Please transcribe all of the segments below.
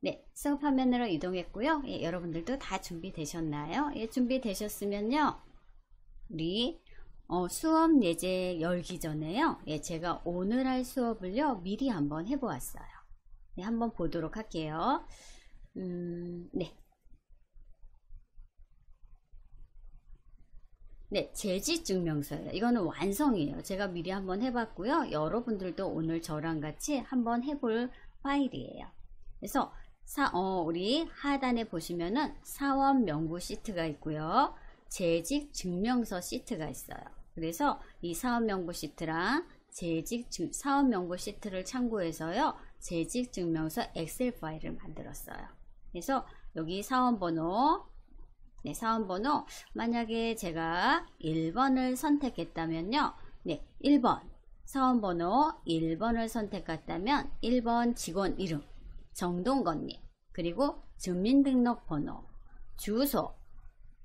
네, 수업 화면으로 이동했고요. 예, 여러분들도 다 준비되셨나요? 예, 준비되셨으면요. 우리 수업 예제 열기 전에요. 예, 제가 오늘 할 수업을요. 미리 한번 해보았어요. 네, 한번 보도록 할게요. 네. 네, 재직증명서예요. 이거는 완성이에요. 제가 미리 한번 해봤고요. 여러분들도 오늘 저랑 같이 한번 해볼 파일이에요. 그래서 우리 하단에 보시면은 사원 명부 시트가 있고요. 재직 증명서 시트가 있어요. 그래서 이 사원 명부 시트랑 사원 명부 시트를 참고해서요. 재직 증명서 엑셀 파일을 만들었어요. 그래서 여기 사원번호, 네, 사원번호 만약에 제가 1번을 선택했다면요. 네, 1번 사원번호 1번을 선택했다면 1번 직원 이름 정동건님, 그리고 주민등록번호, 주소,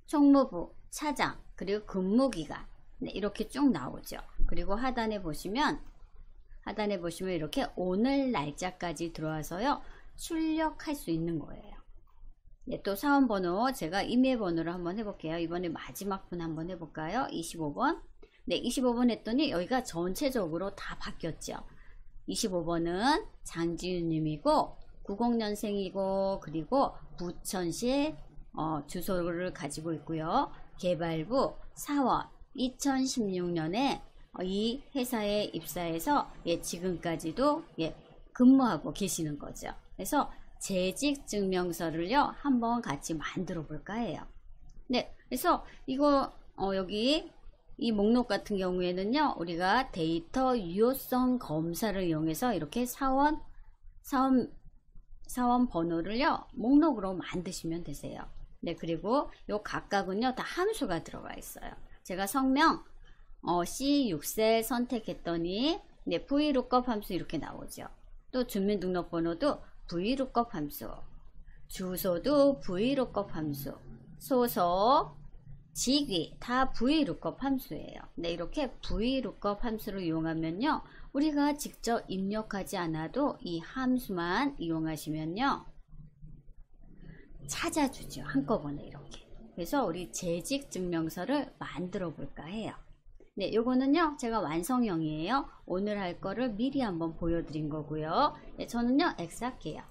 총무부, 차장, 그리고 근무기간, 네, 이렇게 쭉 나오죠. 그리고 하단에 보시면 이렇게 오늘 날짜까지 들어와서요. 출력할 수 있는 거예요. 네, 또 사원번호 제가 임의번호를 한번 해볼게요. 이번에 마지막 분 한번 해볼까요? 25번. 네, 25번 했더니 여기가 전체적으로 다 바뀌었죠. 25번은 장지윤님이고 90년생이고 그리고 부천시 주소를 가지고 있고요. 개발부 사원 2016년에 이 회사에 입사해서 지금까지도 근무하고 계시는 거죠. 그래서 재직증명서를요 한번 같이 만들어 볼까 해요. 네, 그래서 이거 여기 이 목록 같은 경우에는요 우리가 데이터 유효성 검사를 이용해서 이렇게 사원 번호를요 목록으로 만드시면 되세요. 네, 그리고 요 각각은요 다 함수가 들어가 있어요. 제가 성명 C6셀 선택했더니 네, VLOOKUP 함수 이렇게 나오죠. 또 주민등록번호도 VLOOKUP 함수, 주소도 VLOOKUP 함수, 소속, 직위 다 VLOOKUP 함수예요. 네, 이렇게 VLOOKUP 함수를 이용하면요 우리가 직접 입력하지 않아도 이 함수만 이용하시면요 찾아주죠. 한꺼번에 이렇게. 그래서 우리 재직증명서를 만들어 볼까 해요. 네, 요거는요 제가 완성형이에요. 오늘 할 거를 미리 한번 보여드린 거고요. 네, 저는요 X 할게요.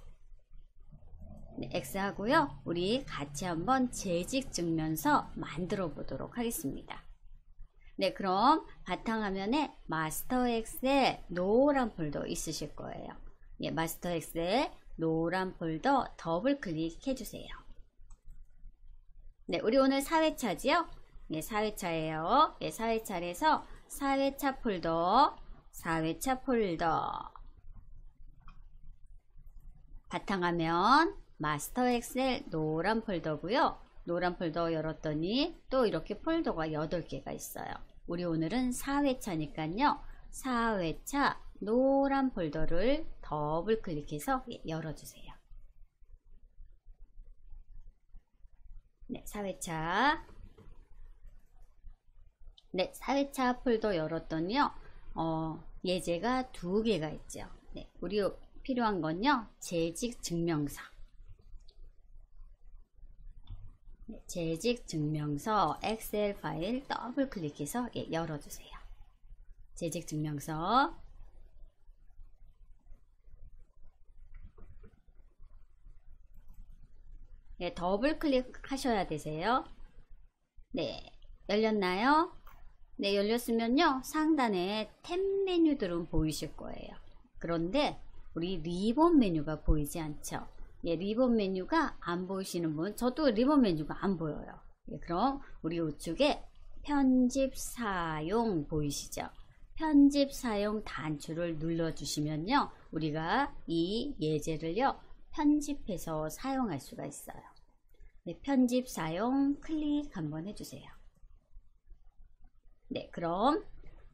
네, X 하고요. 우리 같이 한번 재직증명서 만들어 보도록 하겠습니다. 네, 그럼 바탕화면에 마스터 엑셀 노란 폴더 있으실 거예요. 예, 마스터 엑셀 노란 폴더 더블 클릭해 주세요. 네, 우리 오늘 4회차지요? 네, 4회차예요. 네, 4회차에서 4회차 폴더, 4회차 폴더. 바탕화면 마스터 엑셀 노란 폴더고요. 노란 폴더 열었더니 또 이렇게 폴더가 8개가 있어요. 우리 오늘은 4회차니까요. 4회차 노란 폴더를 더블 클릭해서 열어주세요. 네, 4회차. 네, 4회차 폴더 열었더니요. 예제가 2개가 있죠. 네, 우리 필요한 건요. 재직증명서. 네, 재직증명서 엑셀 파일 더블 클릭해서 열어주세요. 재직증명서. 네, 더블 클릭하셔야 되세요. 네, 열렸나요? 네, 열렸으면요 상단에 탭 메뉴들은 보이실 거예요. 그런데 우리 리본 메뉴가 보이지 않죠? 예, 리본 메뉴가 안 보이시는 분, 저도 리본 메뉴가 안 보여요. 예, 그럼 우리 우측에 편집 사용 보이시죠? 편집 사용 단추를 눌러 주시면요 우리가 이 예제를요 편집해서 사용할 수가 있어요. 네, 편집 사용 클릭 한번 해주세요. 네, 그럼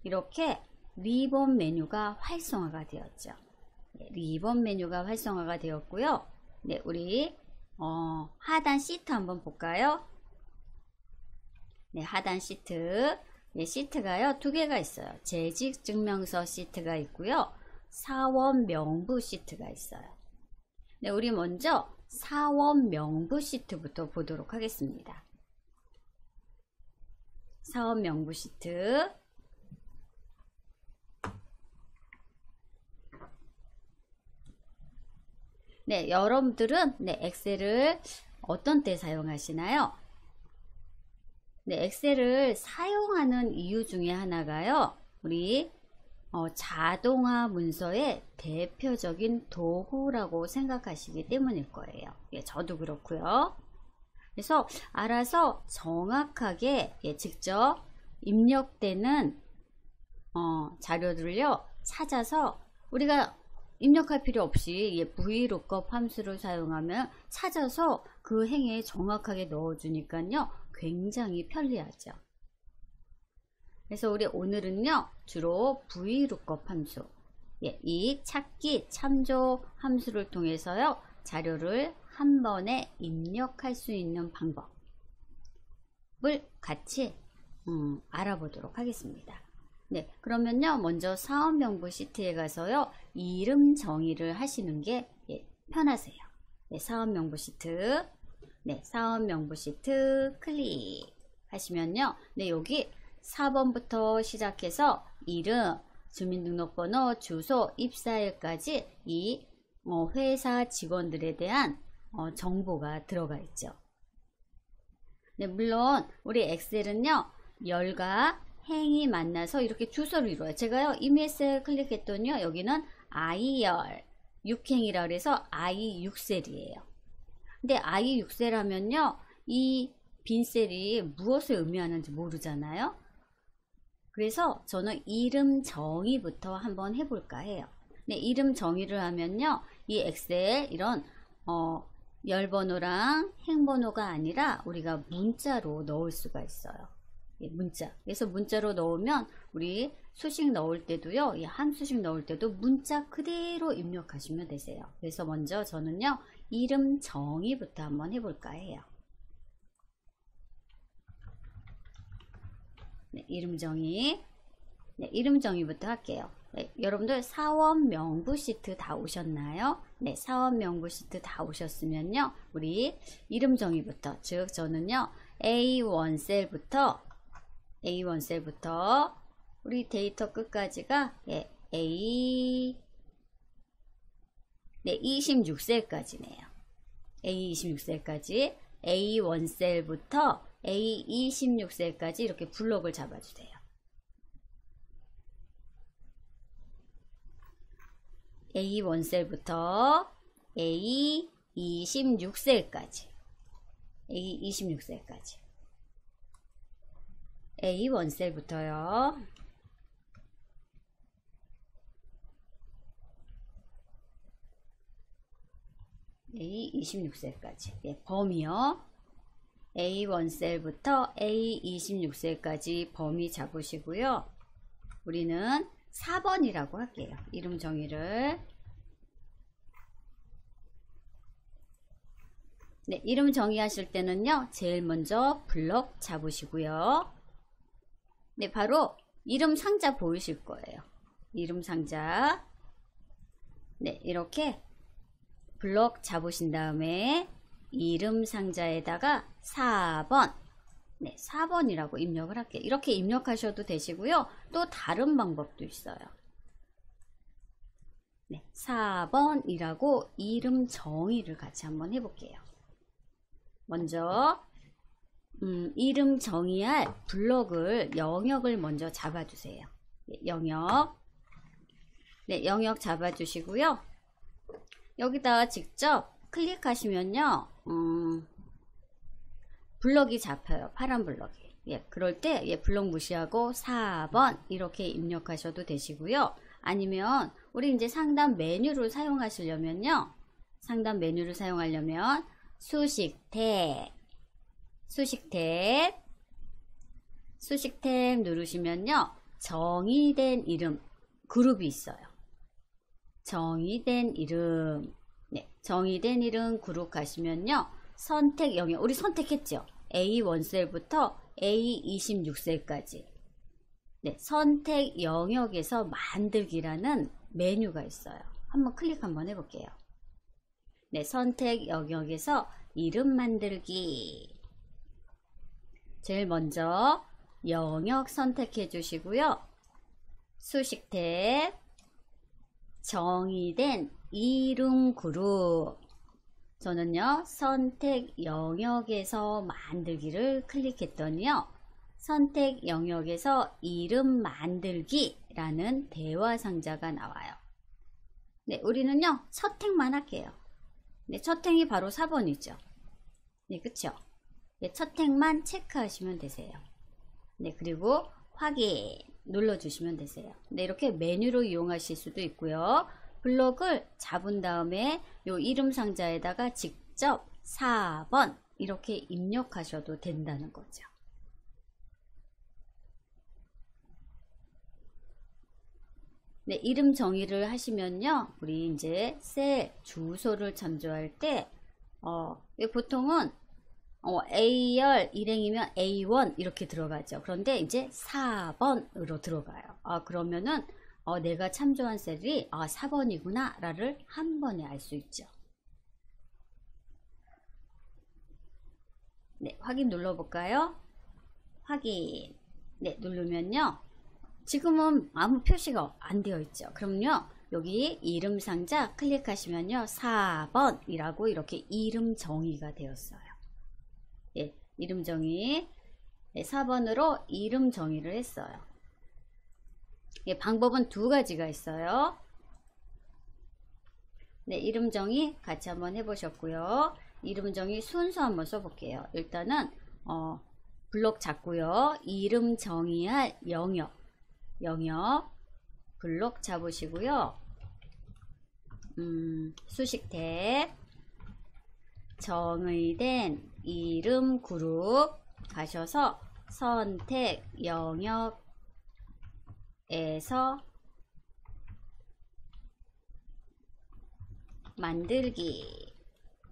이렇게 리본 메뉴가 활성화가 되었죠. 네, 리본 메뉴가 활성화가 되었고요. 네, 우리 하단 시트 한번 볼까요? 네, 하단 시트. 네, 시트가요 2개가 있어요. 재직증명서 시트가 있고요. 사원 명부 시트가 있어요. 네, 우리 먼저 사원 명부 시트부터 보도록 하겠습니다. 사원 명부 시트. 네, 여러분들은 네, 엑셀을 어떤 때 사용하시나요? 네, 엑셀을 사용하는 이유 중에 하나가요. 우리 자동화 문서의 대표적인 도구라고 생각하시기 때문일 거예요. 예, 저도 그렇고요. 그래서 알아서 정확하게 직접 입력되는 자료들을요 찾아서 우리가 입력할 필요 없이 VLOOKUP 함수를 사용하면 찾아서 그 행에 정확하게 넣어주니까요 굉장히 편리하죠. 그래서 우리 오늘은요 주로 VLOOKUP 함수, 이 찾기 참조 함수를 통해서요 자료를 한 번에 입력할 수 있는 방법을 같이 알아보도록 하겠습니다. 네, 그러면요 먼저 사업명부 시트에 가서요 이름 정의를 하시는 게 편하세요. 네, 사업명부 시트. 네, 사업명부 시트 클릭하시면요 네, 여기 4번부터 시작해서 이름, 주민등록번호, 주소, 입사일까지 이 회사 직원들에 대한 정보가 들어가 있죠. 네, 물론 우리 엑셀은요 열과 행이 만나서 이렇게 주소를 이루어요. 제가요 이메일 클릭했더니요 여기는 I열 6행이라 그래서 I6셀이에요. 근데 I6셀 하면요 이 빈셀이 무엇을 의미하는지 모르잖아요. 그래서 저는 이름 정의부터 한번 해볼까 해요. 네, 이름 정의를 하면요 이 엑셀 이런 열번호랑 행번호가 아니라 우리가 문자로 넣을 수가 있어요. 문자. 그래서 문자로 넣으면 우리 수식 넣을 때도요 함수식 넣을 때도 문자 그대로 입력하시면 되세요. 그래서 먼저 저는요 이름 정의부터 한번 해볼까 해요. 네, 이름 정의. 네, 이름 정의부터 할게요. 네, 여러분들 사원 명부 시트 다 오셨나요? 네, 사원 명부 시트 다 오셨으면요 우리 이름 정의부터, 즉 저는요 A1 셀부터 우리 데이터 끝까지가 A 26셀까지네요. A26셀까지 A1 셀부터 A26셀까지 이렇게 블록을 잡아주세요. A1 셀부터 A26셀까지 A26셀까지 A1 셀부터요. A26셀까지 범위요. A1 셀부터 A26셀까지 범위 잡으시고요. 우리는 4번이라고 할게요. 이름 정의를. 네, 이름 정의하실 때는요. 제일 먼저 블럭 잡으시고요. 네, 바로 이름 상자 보이실 거예요. 이름 상자. 네, 이렇게 블럭 잡으신 다음에 이름 상자에다가 4번. 네, 4번이라고 입력을 할게요. 이렇게 입력하셔도 되시고요. 또 다른 방법도 있어요. 네, 4번이라고 이름 정의를 같이 한번 해볼게요. 먼저 이름 정의할 블럭을 영역을 먼저 잡아주세요. 네, 영역. 네, 영역 잡아주시고요. 여기다가 직접 클릭하시면요. 블럭이 잡혀요. 파란 블럭이. 그럴 때 블럭 무시하고 4번 이렇게 입력하셔도 되시고요. 아니면 우리 이제 상단 메뉴를 사용하시려면요. 상단 메뉴를 사용하려면 수식 탭 누르시면요. 정의된 이름 그룹이 있어요. 정의된 이름. 네, 정의된 이름 그룹 가시면요. 선택 영역, 우리 선택했죠? A1 셀부터 A26셀까지. 네, 선택 영역에서 만들기라는 메뉴가 있어요. 한번 클릭 한번 해볼게요. 네, 선택 영역에서 이름 만들기. 제일 먼저 영역 선택해 주시고요. 수식 탭, 정의된 이름 그룹. 저는요, 선택 영역에서 만들기를 클릭했더니요, 선택 영역에서 이름 만들기라는 대화 상자가 나와요. 네, 우리는요, 첫 행만 할게요. 네, 첫 행이 바로 4번이죠. 네, 그쵸? 네, 첫 행만 체크하시면 되세요. 네, 그리고 확인 눌러주시면 되세요. 네, 이렇게 메뉴로 이용하실 수도 있고요. 블록을 잡은 다음에 요 이름 상자에다가 직접 4번 이렇게 입력하셔도 된다는 거죠. 네, 이름 정의를 하시면요, 우리 이제 셀 주소를 참조할 때, 보통은 A열 일행이면 A1 이렇게 들어가죠. 그런데 이제 4번으로 들어가요. 그러면은 내가 참조한 셀이 4번이구나 라를 한 번에 알 수 있죠. 네, 확인 눌러볼까요? 확인. 네, 누르면요, 지금은 아무 표시가 안 되어 있죠. 그럼요, 여기 이름 상자 클릭하시면요, 4번이라고 이렇게 이름 정의가 되었어요. 예, 이름 정의. 네, 4번으로 이름 정의를 했어요. 예, 방법은 두 가지가 있어요. 네, 이름 정의 같이 한번 해보셨고요. 이름 정의 순서 한번 써볼게요. 일단은 블록 잡고요. 이름 정의할 영역 블록 잡으시고요. 수식 탭, 정의된 이름 그룹 가셔서 선택 영역에서 만들기.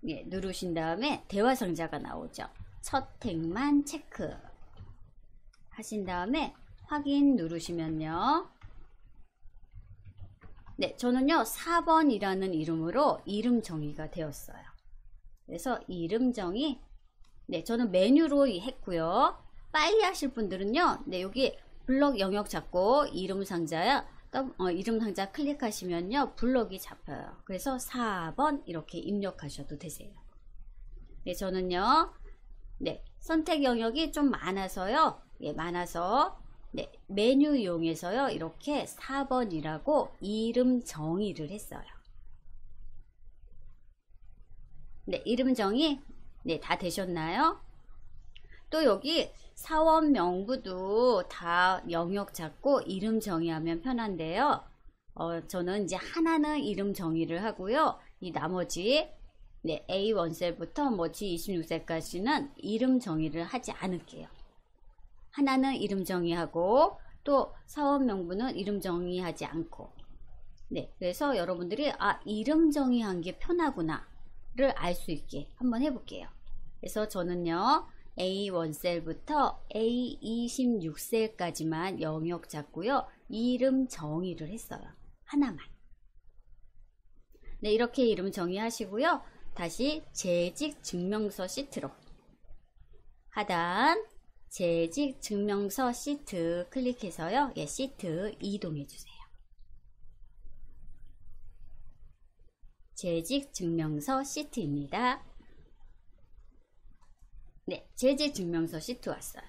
예, 누르신 다음에 대화 상자가 나오죠. 첫 행만 체크 하신 다음에 확인 누르시면요, 네, 저는요 4번이라는 이름으로 이름 정의가 되었어요. 그래서 이름 정의, 네, 저는 메뉴로 했고요. 빨리 하실 분들은요, 네, 여기 블럭 영역 잡고 이름 상자야, 이름 상자 클릭하시면요, 블럭이 잡혀요. 그래서 4번 이렇게 입력하셔도 되세요. 네, 저는요, 네, 선택 영역이 좀 많아서요, 예, 네, 메뉴 이용해서요, 이렇게 4번이라고 이름 정의를 했어요. 네, 이름 정의, 네, 다 되셨나요? 또 여기 사원 명부도 다 영역 잡고 이름 정의하면 편한데요. 저는 이제 하나는 이름 정의를 하고요. 이 나머지, 네, A1 셀부터 뭐 G26셀까지는 이름 정의를 하지 않을게요. 하나는 이름 정의하고 또 사원 명부는 이름 정의하지 않고. 네, 그래서 여러분들이 이름 정의한 게 편하구나 를 알 수 있게 한번 해볼게요. 그래서 저는요, A1 셀부터 A26 셀까지만 영역 잡고요, 이름 정의를 했어요. 하나만. 네, 이렇게 이름 정의하시고요, 다시 재직 증명서 시트로 하단 재직 증명서 시트 클릭해서요, 예, 시트 이동해 주세요. 재직 증명서 시트입니다. 네, 재직 증명서 시트 왔어요.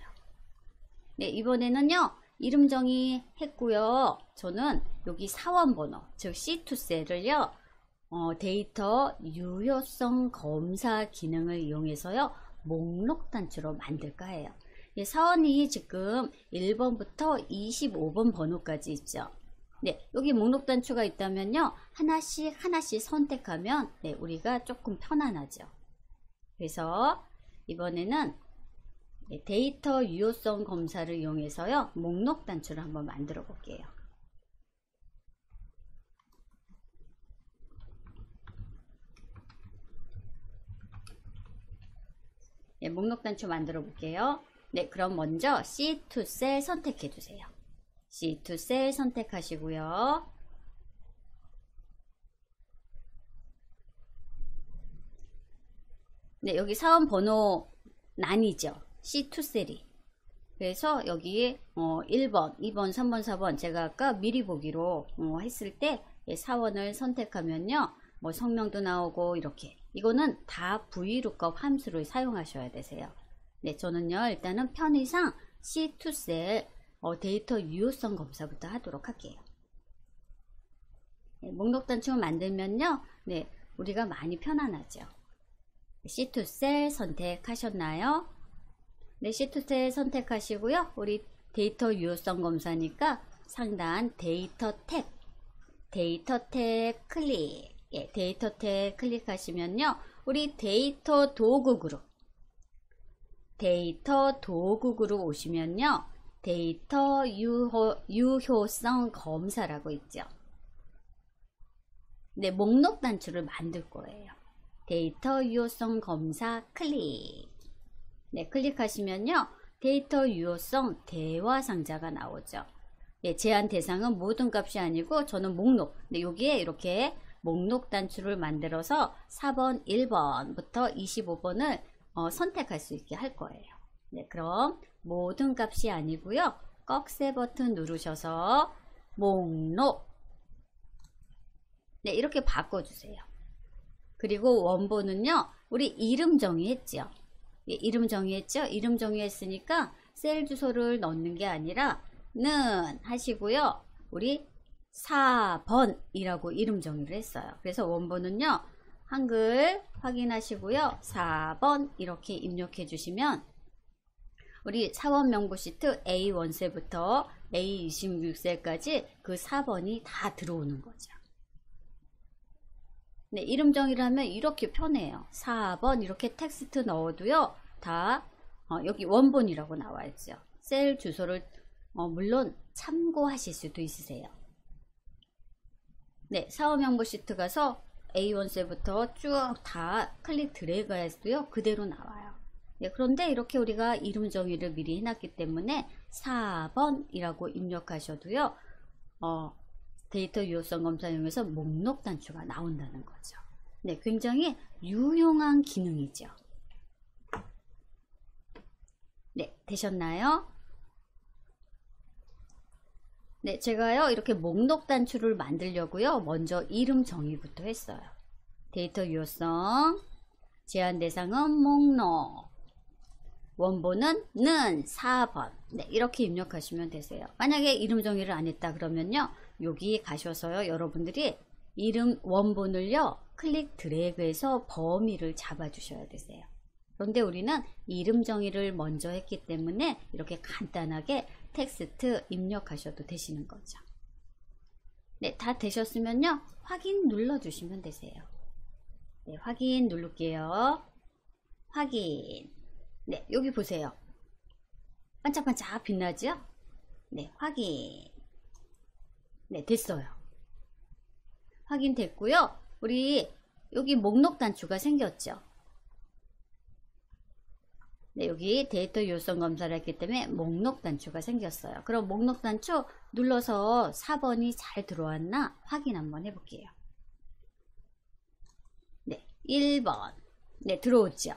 네, 이번에는요, 이름 정의 했고요. 저는 여기 사원 번호, 즉 C2 셀을요, 데이터 유효성 검사 기능을 이용해서요, 목록 단추로 만들까 해요. 예, 사원이 지금 1번부터 25번 번호까지 있죠. 네, 여기 목록 단추가 있다면요, 하나씩 선택하면, 네, 우리가 조금 편안하죠. 그래서 이번에는 데이터 유효성 검사를 이용해서요, 목록 단추를 한번 만들어 볼게요. 네, 목록 단추 만들어 볼게요. 네, 그럼 먼저 C2 셀 선택해 주세요. C2 셀 선택하시고요. 네, 여기 사원 번호 난이죠. C2 셀이. 그래서 여기 1번, 2번, 3번, 4번 제가 아까 미리 보기로 했을 때 사원을 선택하면요. 뭐 성명도 나오고 이렇게. 이거는 다 VLOOKUP 함수를 사용하셔야 되세요. 네, 저는요. 일단은 편의상 C2 셀 데이터 유효성 검사부터 하도록 할게요. 네, 목록 단축을 만들면요. 네, 우리가 많이 편안하죠. C2 셀 선택하셨나요? 네, C2 셀 선택하시고요. 우리 데이터 유효성 검사니까 상단 데이터 탭 클릭. 예, 데이터 탭 클릭하시면요. 우리 데이터 도구 그룹 오시면요. 데이터 유효성 검사라고 있죠. 네, 목록 단추를 만들 거예요. 데이터 유효성 검사 클릭. 네, 클릭하시면요. 데이터 유효성 대화 상자가 나오죠. 예, 제한 대상은 모든 값이 아니고 저는 목록. 네, 여기에 이렇게 목록 단추를 만들어서 4번, 1번부터 25번을 선택할 수 있게 할 거예요. 네, 그럼 모든 값이 아니고요. 꺽쇠 버튼 누르셔서 목록. 네, 이렇게 바꿔주세요. 그리고 원본은요. 우리 이름 정의했죠. 예, 이름 정의했죠. 이름 정의했으니까 셀 주소를 넣는 게 아니라 는 하시고요. 우리 4번이라고 이름 정의를 했어요. 그래서 원본은요. 한글 확인하시고요. 4번 이렇게 입력해 주시면 우리 사원 명부 시트 A1셀부터 A26셀까지 그 4번이 다 들어오는 거죠. 네, 이름 정의를 하면 이렇게 편해요. 4번 이렇게 텍스트 넣어도요. 다 여기 원본이라고 나와 있죠. 셀 주소를 물론 참고하실 수도 있으세요. 네, 사원 명부 시트 가서 A1셀부터 쭉 다 클릭 드래그 해서요. 그대로 나와요. 네, 그런데 이렇게 우리가 이름 정의를 미리 해놨기 때문에 4번이라고 입력하셔도요. 데이터 유효성 검사 이용해서 목록 단추가 나온다는 거죠. 네, 굉장히 유용한 기능이죠. 네, 되셨나요? 네, 제가요 이렇게 목록 단추를 만들려고요. 먼저 이름 정의부터 했어요. 데이터 유효성, 제한 대상은 목록, 원본은 는 4번. 네, 이렇게 입력하시면 되세요. 만약에 이름 정의를 안 했다 그러면요. 여기 가셔서요. 여러분들이 이름 원본을요. 클릭 드래그해서 범위를 잡아 주셔야 되세요. 그런데 우리는 이름 정의를 먼저 했기 때문에 이렇게 간단하게 텍스트 입력하셔도 되시는 거죠. 네, 다 되셨으면요. 확인 눌러 주시면 되세요. 네, 확인 누를게요. 확인. 네, 여기 보세요. 반짝반짝 빛나죠? 네, 확인. 네, 됐어요. 확인됐고요. 우리 여기 목록 단추가 생겼죠? 네, 여기 데이터 유효성 검사를 했기 때문에 목록 단추가 생겼어요. 그럼 목록 단추 눌러서 4번이 잘 들어왔나 확인 한번 해볼게요. 네, 1번. 네, 들어오죠?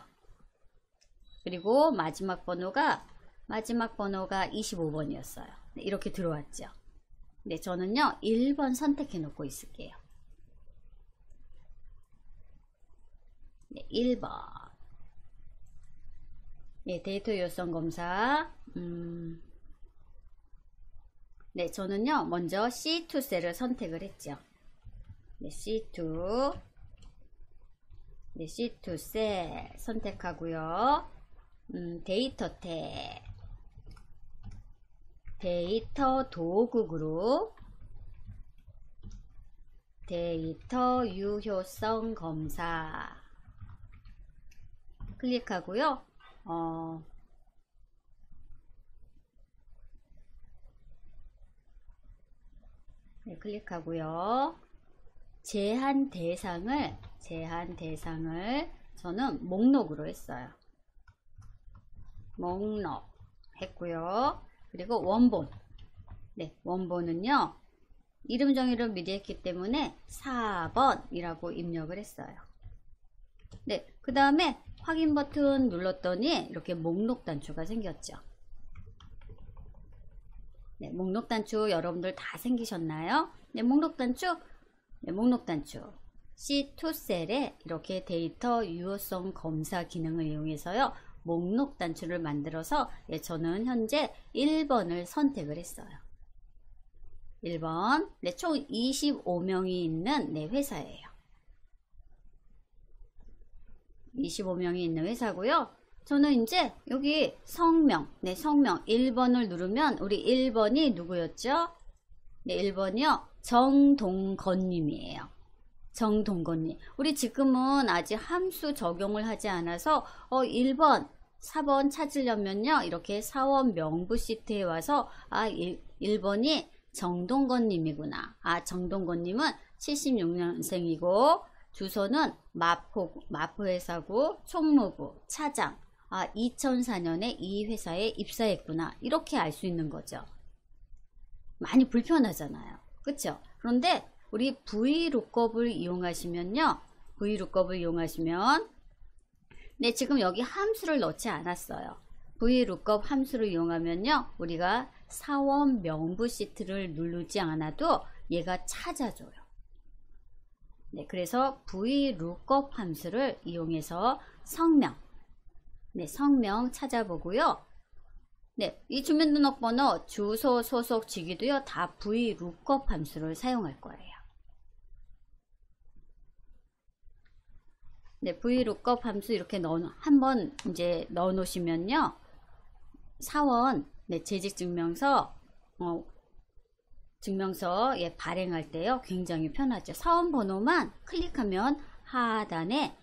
그리고 마지막 번호가 25번이었어요. 네, 이렇게 들어왔죠. 네, 저는요 1번 선택해 놓고 있을게요. 네, 1번. 네, 데이터 유효성 검사. 네, 저는요 먼저 C2 셀을 선택을 했죠. 네, C2. 네, C2 셀 선택하고요. 데이터 탭, 데이터 도구 그룹, 데이터 유효성 검사 클릭하고요. 네, 클릭하고요. 제한 대상을 저는 목록으로 했어요. 목록 했고요. 그리고 원본. 네, 원본은요. 이름 정의를 미리 했기 때문에 4번이라고 입력을 했어요. 네, 그 다음에 확인 버튼 눌렀더니 이렇게 목록 단추가 생겼죠. 네, 목록 단추 여러분들 다 생기셨나요? 네, 목록 단추. 네, 목록 단추. C2 셀에 이렇게 데이터 유효성 검사 기능을 이용해서요. 목록 단추를 만들어서 저는 현재 1번을 선택을 했어요. 1번. 네, 총 25명이 있는 회사예요. 25명이 있는 회사고요. 저는 이제 여기 성명, 네, 성명 1번을 누르면 우리 1번이 누구였죠? 네, 1번이요. 정동건님이에요. 정동건님. 우리 지금은 아직 함수 적용을 하지 않아서 1번, 4번 찾으려면요. 이렇게 사원 명부 시트에 와서 1번이 정동건님이구나. 정동건님은 76년생이고 주소는 마포회사고 총무부, 차장. 2004년에 이 회사에 입사했구나. 이렇게 알 수 있는 거죠. 많이 불편하잖아요. 그쵸? 그런데 우리 VLOOKUP을 이용하시면요. VLOOKUP을 이용하시면 네, 지금 여기 함수를 넣지 않았어요. VLOOKUP 함수를 이용하면요. 우리가 사원 명부 시트를 누르지 않아도 얘가 찾아줘요. 네, 그래서 VLOOKUP 함수를 이용해서 성명, 네, 성명 찾아보고요. 네, 이 주민등록번호, 주소, 소속, 직위도요, 다 VLOOKUP 함수를 사용할 거예요. 네, VLOOKUP 함수 이렇게 한번 이제 넣어 놓으시면요. 사원, 네, 재직증명서, 증명서 발행할 때요 굉장히 편하죠. 사원 번호만 클릭하면 하단에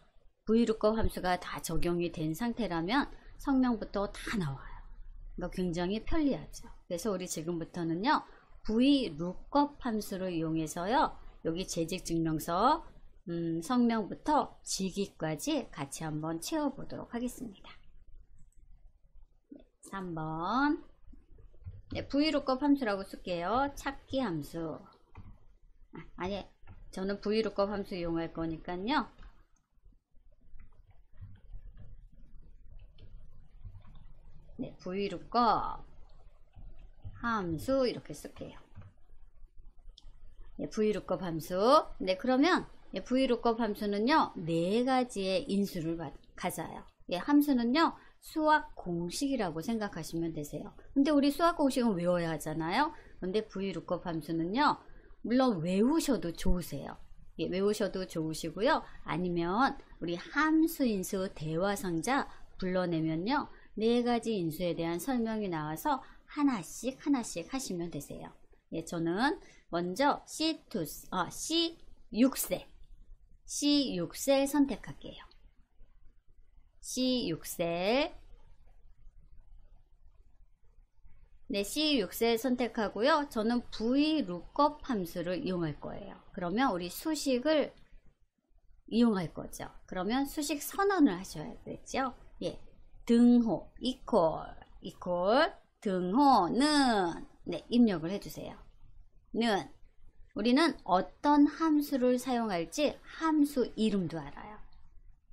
VLOOKUP 함수가 다 적용이 된 상태라면 성명부터 다 나와요. 그러니까 굉장히 편리하죠. 그래서 우리 지금부터는요 VLOOKUP 함수를 이용해서요 여기 재직증명서 성명부터 직위까지 같이 한번 채워보도록 하겠습니다. 3번 네, VLOOKUP 함수라고 쓸게요. 찾기 함수. 아니, 저는 VLOOKUP 함수 이용할 거니까요. 네, VLOOKUP 함수 이렇게 쓸게요. 네, VLOOKUP 함수. 네, 그러면 VLOOKUP 함수는요, 4가지의 인수를 가져요. 예, 함수는요, 수학 공식이라고 생각하시면 되세요. 근데 우리 수학 공식은 외워야 하잖아요. 근데 VLOOKUP 함수는요, 물론 외우셔도 좋으세요. 예, 외우셔도 좋으시고요. 아니면 우리 함수인수 대화상자 불러내면요, 4가지 인수에 대한 설명이 나와서 하나씩 하시면 되세요. 예, 저는 먼저 C6셀 선택할게요. C6셀. 네, C6셀 선택하고요. 저는 VLOOKUP 함수를 이용할 거예요. 그러면 우리 수식을 이용할 거죠. 그러면 수식 선언을 하셔야겠죠. 예, 등호, 이퀄, 등호는, 네, 입력을 해주세요. 는, 우리는 어떤 함수를 사용할지 함수 이름도 알아요.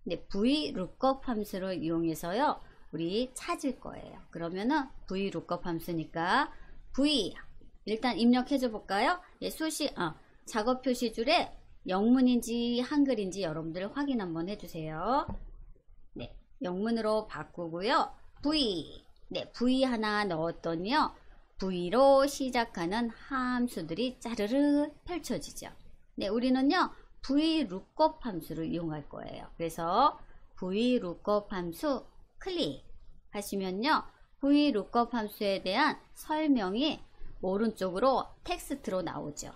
네, VLOOKUP 함수를 이용해서요, 우리 찾을 거예요. 그러면은 VLOOKUP 함수니까 V, 일단 입력해 줘 볼까요? 예, 작업 표시줄에 영문인지 한글인지 여러분들 확인 한번 해주세요. 네, 영문으로 바꾸고요. V, 네, V 하나 넣었더니요, V로 시작하는 함수들이 짜르르 펼쳐지죠. 네, 우리는요, VLOOKUP 함수를 이용할 거예요. 그래서 VLOOKUP 함수 클릭하시면요, VLOOKUP 함수에 대한 설명이 오른쪽으로 텍스트로 나오죠.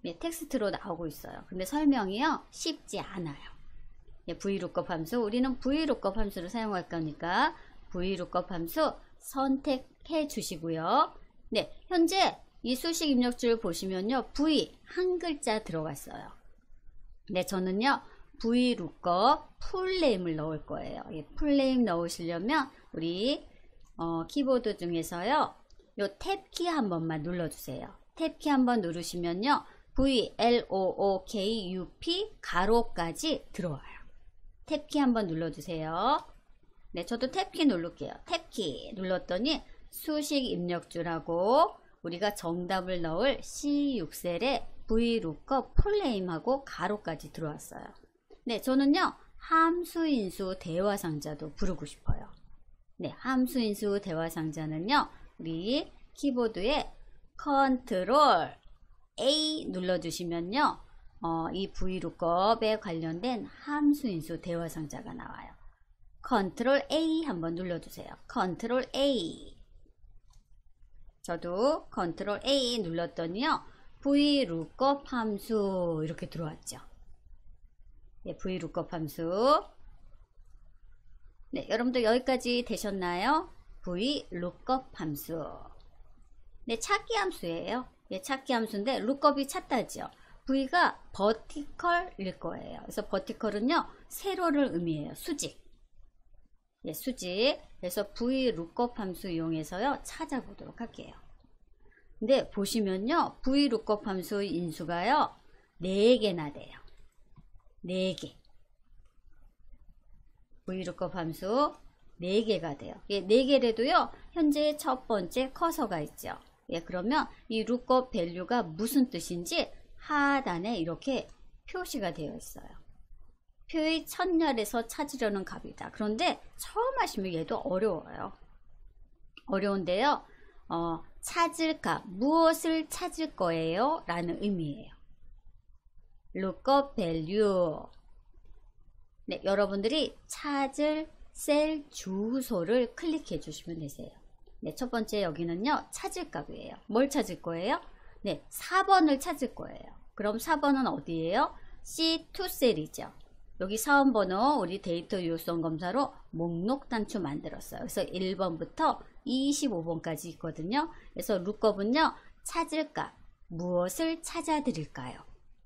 네, 텍스트로 나오고 있어요. 근데 설명이요, 쉽지 않아요. 네, VLOOKUP 함수, 우리는 VLOOKUP 함수를 사용할 거니까 VLOOKUP 함수 선택해 주시고요. 네, 현재 이 수식 입력줄 보시면요, V 한 글자 들어갔어요. 네, 저는요, VLOOKUP 풀네임을 넣을 거예요. 예, 풀네임 넣으시려면 우리 키보드 중에서요, 요 탭키 한 번만 눌러주세요. 탭키 한번 누르시면요, VLOOKUP 가로까지 들어와요. 탭키 한번 눌러주세요. 네, 저도 탭키 누를게요. 탭키 눌렀더니 수식 입력줄하고 우리가 정답을 넣을 C6셀에 VLOOKUP 풀네임하고 가로까지 들어왔어요. 네, 저는요 함수인수 대화상자도 부르고 싶어요. 네, 함수인수 대화상자는요 우리 키보드에 컨트롤 A 눌러주시면요 이 VLOOKUP에 관련된 함수인수 대화상자가 나와요. 컨트롤 A 한번 눌러주세요. 컨트롤 A. 저도 컨트롤 A 눌렀더니요 VLOOKUP 함수 이렇게 들어왔죠. 네, VLOOKUP 함수. 네, 여러분들 여기까지 되셨나요? VLOOKUP 함수. 네, 찾기 함수예요. 네, 찾기 함수인데 lookup이 찾다죠. V가 버티컬일 거예요. 그래서 버티컬은요 세로를 의미해요. 수직. 예, 수직. 그래서 VLOOKUP 함수 이용해서요 찾아보도록 할게요. 근데 보시면요 VLOOKUP 함수 인수가요 4개나 돼요. 4개. VLOOKUP 함수 4개가 돼요. 예, 4개래도요 현재 첫 번째 커서가 있죠. 예, 그러면 이 lookup value가 무슨 뜻인지 하단에 이렇게 표시가 되어 있어요. 표의 첫열에서 찾으려는 값이다. 그런데 처음 하시면 얘도 어려워요. 어려운데요. 찾을 값, 무엇을 찾을 거예요? 라는 의미예요. lookup value. 네, 여러분들이 찾을 셀 주소를 클릭해 주시면 되세요. 네, 첫 번째 여기는요 찾을 값이에요. 뭘 찾을 거예요? 네, 4번을 찾을 거예요. 그럼 4번은 어디예요? C2 셀이죠. 여기 사원번호 우리 데이터 유효성 검사로 목록 단추 만들었어요. 그래서 1번부터 25번까지 있거든요. 그래서 lookup은요 찾을 값, 무엇을 찾아 드릴까요?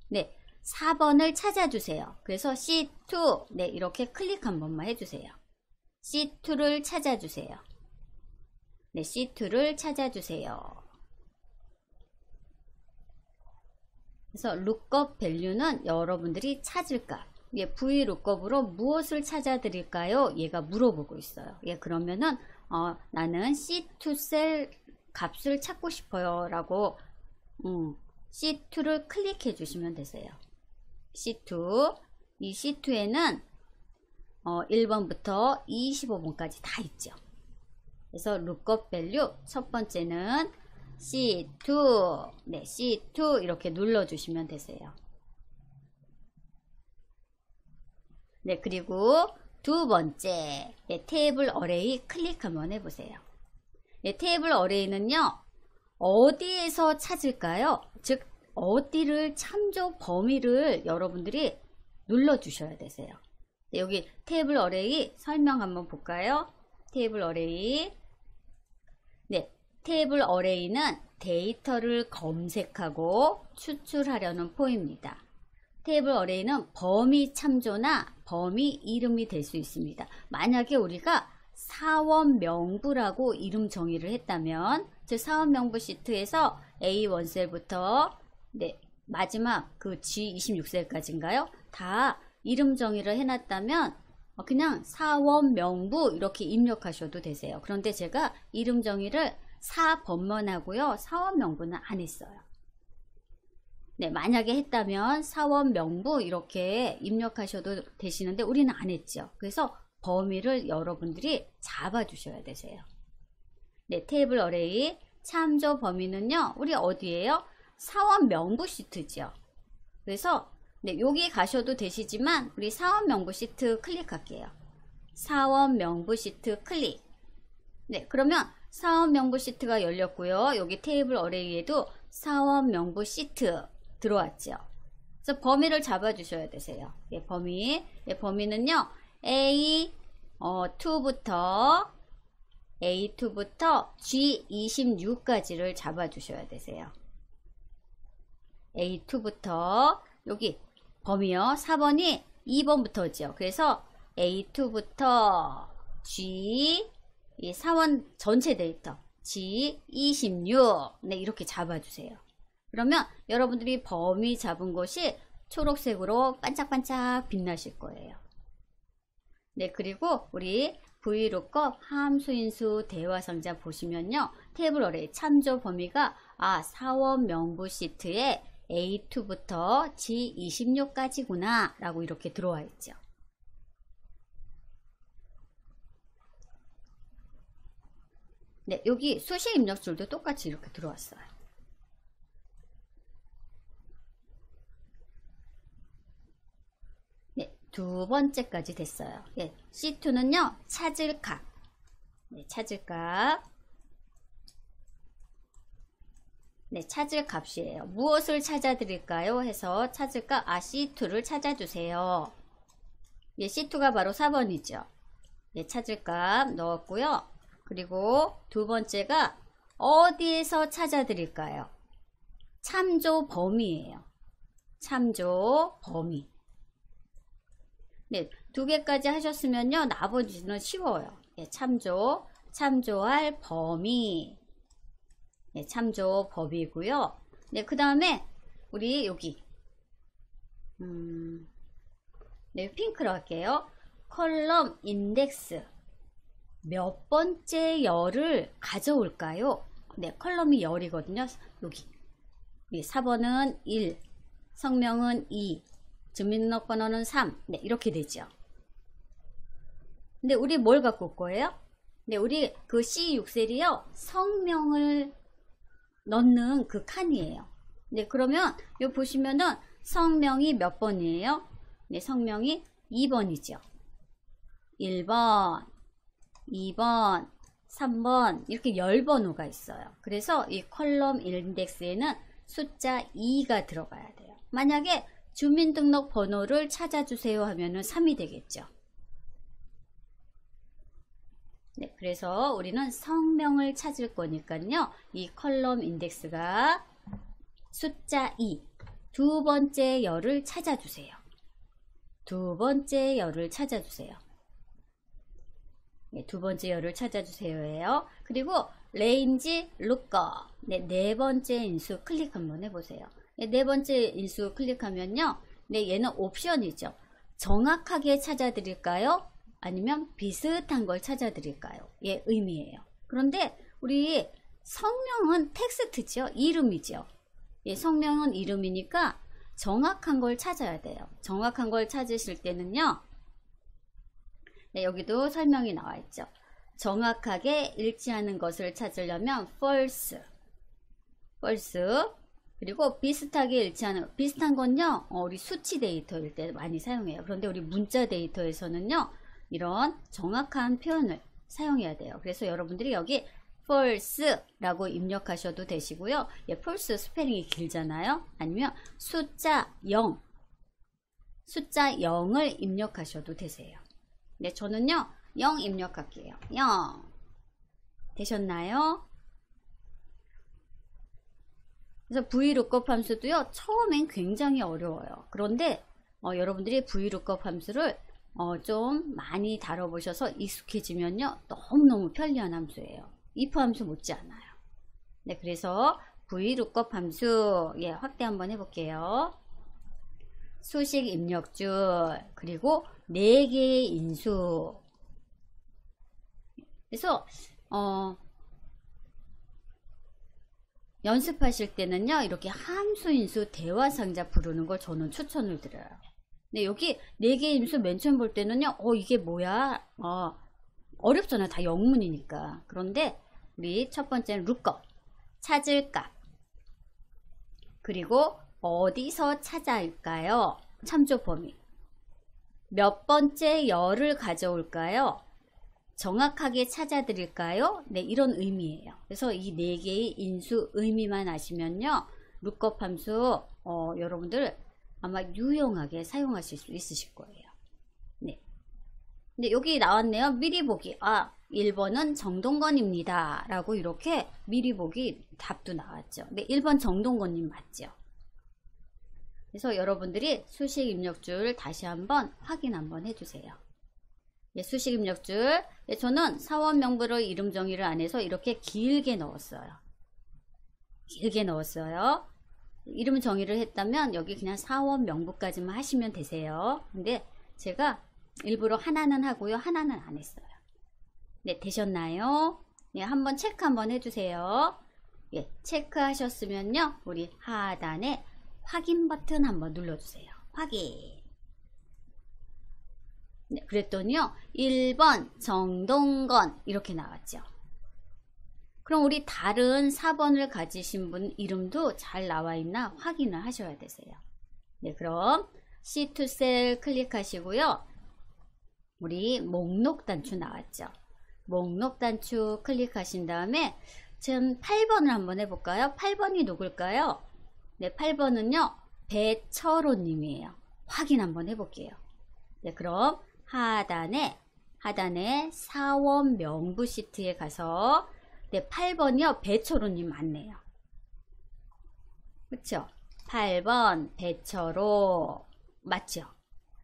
네, 4번을 찾아주세요. 그래서 C2, 네, 이렇게 클릭 한 번만 해주세요. C2를 찾아주세요. 네, C2를 찾아주세요. 그래서 lookup value는 여러분들이 찾을 값. 예, VLOOKUP으로 무엇을 찾아 드릴까요? 얘가 물어보고 있어요. 예, 그러면은 나는 C2 셀 값을 찾고 싶어요 라고 C2를 클릭해 주시면 되세요. C2. 이 C2에는 1번부터 25번까지 다 있죠. 그래서 lookup value 첫 번째는 C2. 네, C2 이렇게 눌러주시면 되세요. 네, 그리고 두 번째, 네, 테이블 어레이 클릭 한번 해보세요. 네, 테이블 어레이는요, 어디에서 찾을까요? 즉, 어디를 참조 범위를 여러분들이 눌러주셔야 되세요. 네, 여기 테이블 어레이 설명 한번 볼까요? 테이블 어레이. 네, 테이블 어레이는 데이터를 검색하고 추출하려는 포입니다. 테이블 어레이는 범위 참조나 범위 이름이 될 수 있습니다. 만약에 우리가 사원 명부라고 이름 정의를 했다면, 즉 사원 명부 시트에서 A1셀부터 네, 마지막 그 G26셀까지인가요? 다 이름 정의를 해놨다면 그냥 사원 명부 이렇게 입력하셔도 되세요. 그런데 제가 이름 정의를 사번만 하고요. 사원 명부는 안 했어요. 네, 만약에 했다면 사원 명부 이렇게 입력하셔도 되시는데 우리는 안 했죠. 그래서 범위를 여러분들이 잡아 주셔야 되세요. 네, 테이블 어레이 참조 범위는요. 우리 어디예요? 사원 명부 시트죠. 그래서 네, 여기 가셔도 되시지만 우리 사원 명부 시트 클릭할게요. 사원 명부 시트 클릭. 네, 그러면 사원 명부 시트가 열렸고요. 여기 테이블 어레이에도 사원 명부 시트 들어왔죠. 그래서 범위를 잡아 주셔야 되세요. 예, 범위. 예, 범위는요. A2부터 G26까지를 잡아 주셔야 되세요. A2부터 여기 범위요. 4번이 2번부터죠. 그래서 A2부터 G 이 사원 전체 데이터 G26 네, 이렇게 잡아 주세요. 그러면 여러분들이 범위 잡은 곳이 초록색으로 반짝반짝 빛나실 거예요. 네, 그리고 우리 VLOOKUP 함수인수 대화상자 보시면요. 테이블 어레이 참조 범위가 사원 명부 시트에 A2부터 G26까지구나 라고 이렇게 들어와 있죠. 네, 여기 수식 입력줄도 똑같이 이렇게 들어왔어요. 네, 두 번째까지 됐어요. 네, C2는요, 찾을 값. 네, 찾을 값. 네, 찾을 값이에요. 무엇을 찾아드릴까요? 해서 찾을 값, C2를 찾아주세요. 예, C2가 바로 4번이죠. 예, 찾을 값 넣었고요. 그리고 두 번째가 어디에서 찾아드릴까요? 참조 범위예요. 참조 범위. 네, 두 개까지 하셨으면요. 나머지는 쉬워요. 예, 참조할 범위. 네, 참조 범위고요. 네, 그 다음에 우리 여기 네, 핑크로 할게요. 컬럼 인덱스 몇 번째 열을 가져올까요? 네, 컬럼이 열이거든요. 여기 4번은 1, 성명은 2, 주민등록번호는 3. 네, 이렇게 되죠. 근데 우리 뭘 갖고 올 거예요? 네, 우리 그 C6셀이요. 성명을 넣는 그 칸이에요. 네, 그러면 여기 보시면은 성명이 몇 번이에요? 네, 성명이 2번이죠. 1번, 2번, 3번 이렇게 열 번호가 있어요. 그래서 이 컬럼 인덱스에는 숫자 2가 들어가야 돼요. 만약에 주민등록번호를 찾아주세요 하면은 3이 되겠죠. 네, 그래서 우리는 성명을 찾을 거니까요. 이 컬럼 인덱스가 숫자 2, 두 번째 열을 찾아주세요. 두 번째 열을 찾아주세요. 네, 두 번째 열을 찾아주세요예요. 그리고 레인지 루커 네 번째 인수 클릭 한번 해보세요. 네 번째 인수 클릭하면요. 네, 얘는 옵션이죠. 정확하게 찾아드릴까요? 아니면 비슷한 걸 찾아드릴까요? 예, 의미예요. 그런데 우리 성명은 텍스트죠. 이름이죠. 예, 성명은 이름이니까 정확한 걸 찾아야 돼요. 정확한 걸 찾으실 때는요. 네, 여기도 설명이 나와 있죠. 정확하게 일치하는 것을 찾으려면 false. 그리고 비슷하게 일치하는, 비슷한 건요. 우리 수치 데이터일 때 많이 사용해요. 그런데 우리 문자 데이터에서는요. 이런 정확한 표현을 사용해야 돼요. 그래서 여러분들이 여기 false라고 입력하셔도 되시고요. 예, false 스페링이 길잖아요. 아니면 숫자 0을 입력하셔도 되세요. 네, 저는요 0 입력할게요. 0 되셨나요? 그래서 VLOOKUP 함수도요 처음엔 굉장히 어려워요. 그런데 여러분들이 VLOOKUP 함수를 좀 많이 다뤄보셔서 익숙해지면요 너무너무 편리한 함수예요. if 함수 못지않아요. 네, 그래서 VLOOKUP 함수 확대 한번 해볼게요. 수식 입력줄 그리고 4개의 인수. 그래서 연습하실 때는요 이렇게 함수인수 대화상자 부르는 걸 저는 추천을 드려요. 네, 여기 4개의 인수 맨 처음 볼 때는요 이게 뭐야 어렵잖아요. 다 영문이니까. 그런데 우리 첫 번째는 lookup 찾을 값 그리고 어디서 찾아올까요? 참조 범위 몇 번째 열을 가져올까요? 정확하게 찾아드릴까요? 네, 이런 의미예요. 그래서 이 4개의 인수 의미만 아시면요 lookup 함수 여러분들 아마 유용하게 사용하실 수 있으실 거예요. 네. 근데 여기 나왔네요. 미리 보기. 1번은 정동건입니다. 라고 이렇게 미리 보기 답도 나왔죠. 네, 1번 정동건님 맞죠? 그래서 여러분들이 수식 입력줄 다시 한번 확인 한번 해주세요. 네, 수식 입력줄. 네, 저는 사원 명부를 이름 정의를 안 해서 이렇게 길게 넣었어요. 길게 넣었어요. 이름 정의를 했다면 여기 그냥 사원 명부까지만 하시면 되세요. 근데 제가 일부러 하나는 하고요, 하나는 안 했어요. 네, 되셨나요? 네, 한번 체크 한번 해주세요. 예, 체크하셨으면요, 우리 하단에 확인 버튼 한번 눌러주세요. 확인. 네, 그랬더니요, 1번 정동건 이렇게 나왔죠. 그럼 우리 다른 4번을 가지신 분 이름도 잘 나와 있나 확인을 하셔야 되세요. 네, 그럼 C2 셀 클릭하시고요. 우리 목록 단추 나왔죠. 목록 단추 클릭하신 다음에 지금 8번을 한번 해볼까요? 8번이 누굴까요? 네, 8번은요, 배철호 님이에요. 확인 한번 해볼게요. 네, 그럼 하단에 사원 명부 시트에 가서 네, 8번이요. 배철호님 맞네요. 그쵸? 8번 배철호 맞죠?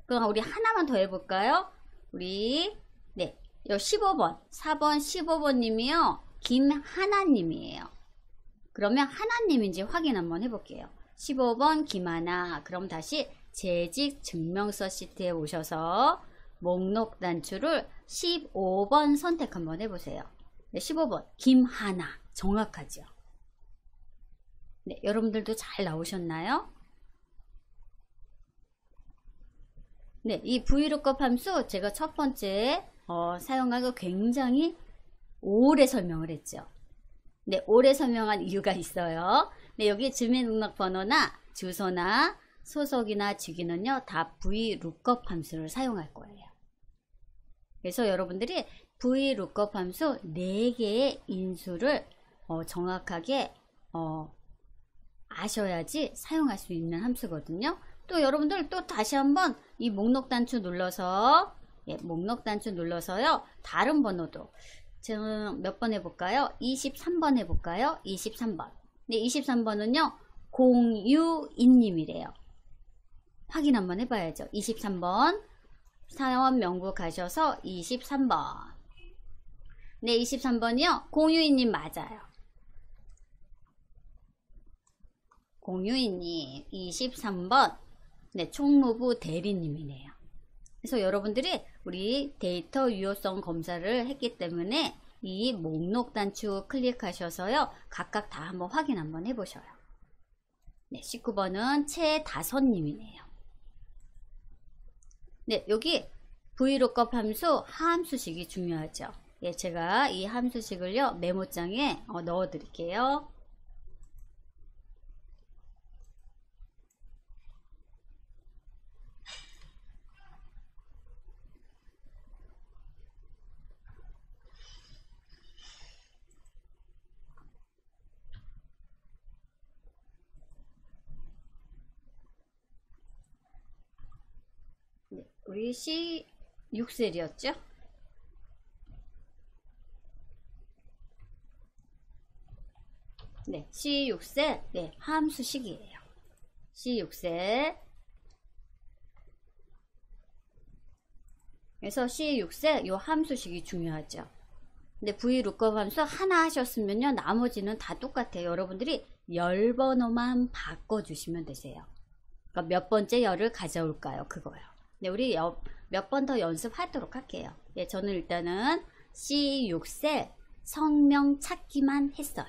그럼 우리 하나만 더 해볼까요? 우리 네, 요 15번 4번 15번님이요. 김하나님이에요. 그러면 하나님인지 확인 한번 해볼게요. 15번 김하나. 그럼 다시 재직 증명서 시트에 오셔서 목록 단추를 15번 선택 한번 해보세요. 네, 15번 김하나 정확하죠? 네, 여러분들도 잘 나오셨나요? 네, 이 VLOOKUP 함수 제가 첫 번째 사용하고 굉장히 오래 설명을 했죠. 네, 오래 설명한 이유가 있어요. 네, 여기 주민등록번호나 주소나 소속이나 직위는요, 다 VLOOKUP 함수를 사용할 거예요. 그래서 여러분들이 VLOOKUP 함수 4개의 인수를 정확하게 아셔야지 사용할 수 있는 함수거든요. 또 여러분들 또 다시 한번 이 목록 단추 눌러서 목록 단추 눌러서요. 다른 번호도 지금 몇 번 해볼까요? 23번 해볼까요? 23번. 네, 23번은요. 공유인님이래요. 확인 한번 해봐야죠. 23번 사원 명부 가셔서 23번. 네, 23번이요. 공유인님 맞아요. 공유인님 23번. 네, 총무부 대리님이네요. 그래서 여러분들이 우리 데이터 유효성 검사를 했기 때문에 이 목록 단추 클릭하셔서요. 각각 다 한번 확인 한번 해보셔요. 네, 19번은 최다선님이네요. 네, 여기 VLOOKUP 함수 하함수식이 중요하죠. 예, 제가 이 함수식을요 메모장에 넣어 드릴게요. 네, 우리 C6셀이었죠? 네, C6셀, 네, 함수식이에요. C6셀. 그래서 C6셀, 요 함수식이 중요하죠. 근데 VLOOKUP 함수 하나 하셨으면요, 나머지는 다 똑같아요. 여러분들이 열 번호만 바꿔주시면 되세요. 그러니까 몇 번째 열을 가져올까요? 그거요. 네, 우리 몇 번 더 연습하도록 할게요. 예, 저는 일단은 C6셀 성명 찾기만 했어요.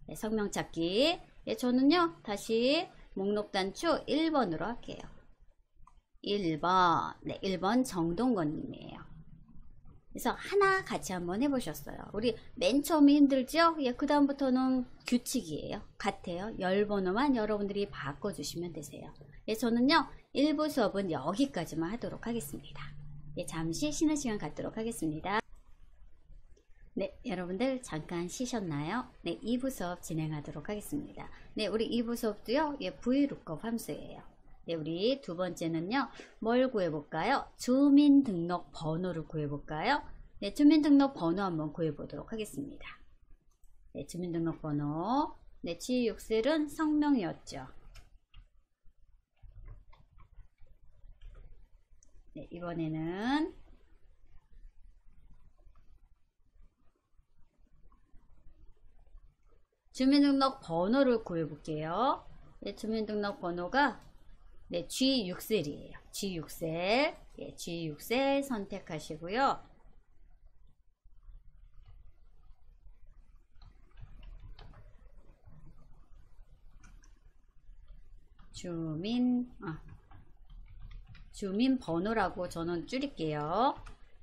네, 성명 찾기. 예, 저는요, 다시 목록 단추 1번으로 할게요. 1번. 네, 1번 정동건님이에요. 그래서 하나 같이 한번 해보셨어요. 우리 맨 처음에 힘들죠? 예, 그 다음부터는 규칙이에요. 같아요. 열 번호만 여러분들이 바꿔주시면 되세요. 예, 저는요, 1부 수업은 여기까지만 하도록 하겠습니다. 예, 잠시 쉬는 시간 갖도록 하겠습니다. 네, 여러분들 잠깐 쉬셨나요? 네, 2부 수업 진행하도록 하겠습니다. 네, 우리 2부 수업도요, 예, VLOOKUP 함수예요. 네, 우리 두 번째는요, 뭘 구해볼까요? 주민등록 번호를 구해볼까요? 네, 주민등록 번호 한번 구해보도록 하겠습니다. 네, 주민등록 번호. 네, G6셀은 성명이었죠. 네, 이번에는 주민등록 번호를 구해볼게요. 네, 주민등록번호가 네, G6셀이에요. G6셀. 예, G6셀 선택하시고요. 주민번호라고 저는 줄일게요.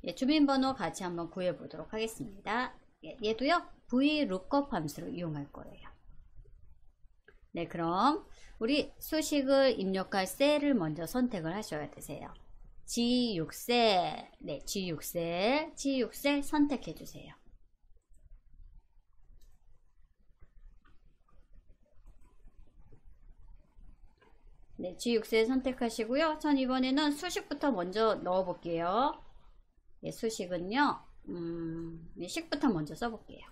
예, 주민번호 같이 한번 구해 보도록 하겠습니다. 예, 얘도요, VLOOKUP 함수를 이용할 거예요. 네, 그럼 우리 수식을 입력할 셀을 먼저 선택을 하셔야 되세요. G6셀, 네, G6셀 선택해 주세요. 네, G6셀 선택하시고요. 전 이번에는 수식부터 먼저 넣어 볼게요. 네, 수식은요, 네, 식부터 먼저 써볼게요.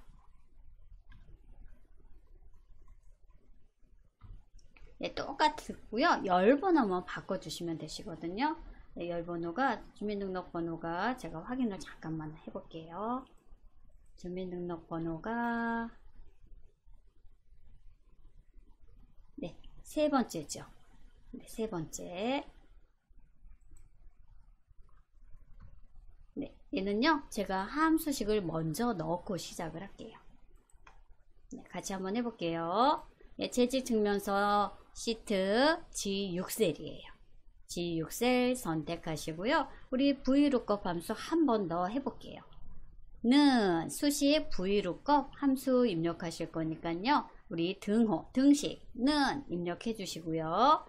네, 똑같고요. 열번호만 바꿔주시면 되시거든요. 네, 열번호가 주민등록번호가 제가 확인을 잠깐만 해볼게요. 주민등록번호가 네, 세 번째죠. 네, 세 번째. 네, 얘는요, 제가 함수식을 먼저 넣고 시작을 할게요. 네, 같이 한번 해볼게요. 네, 재직증명서 시트 G6셀이에요. G6셀 선택하시고요. 우리 VLOOKUP 함수 한 번 더 해볼게요. 는 수식 VLOOKUP 함수 입력하실 거니까요. 우리 등식는 입력해 주시고요.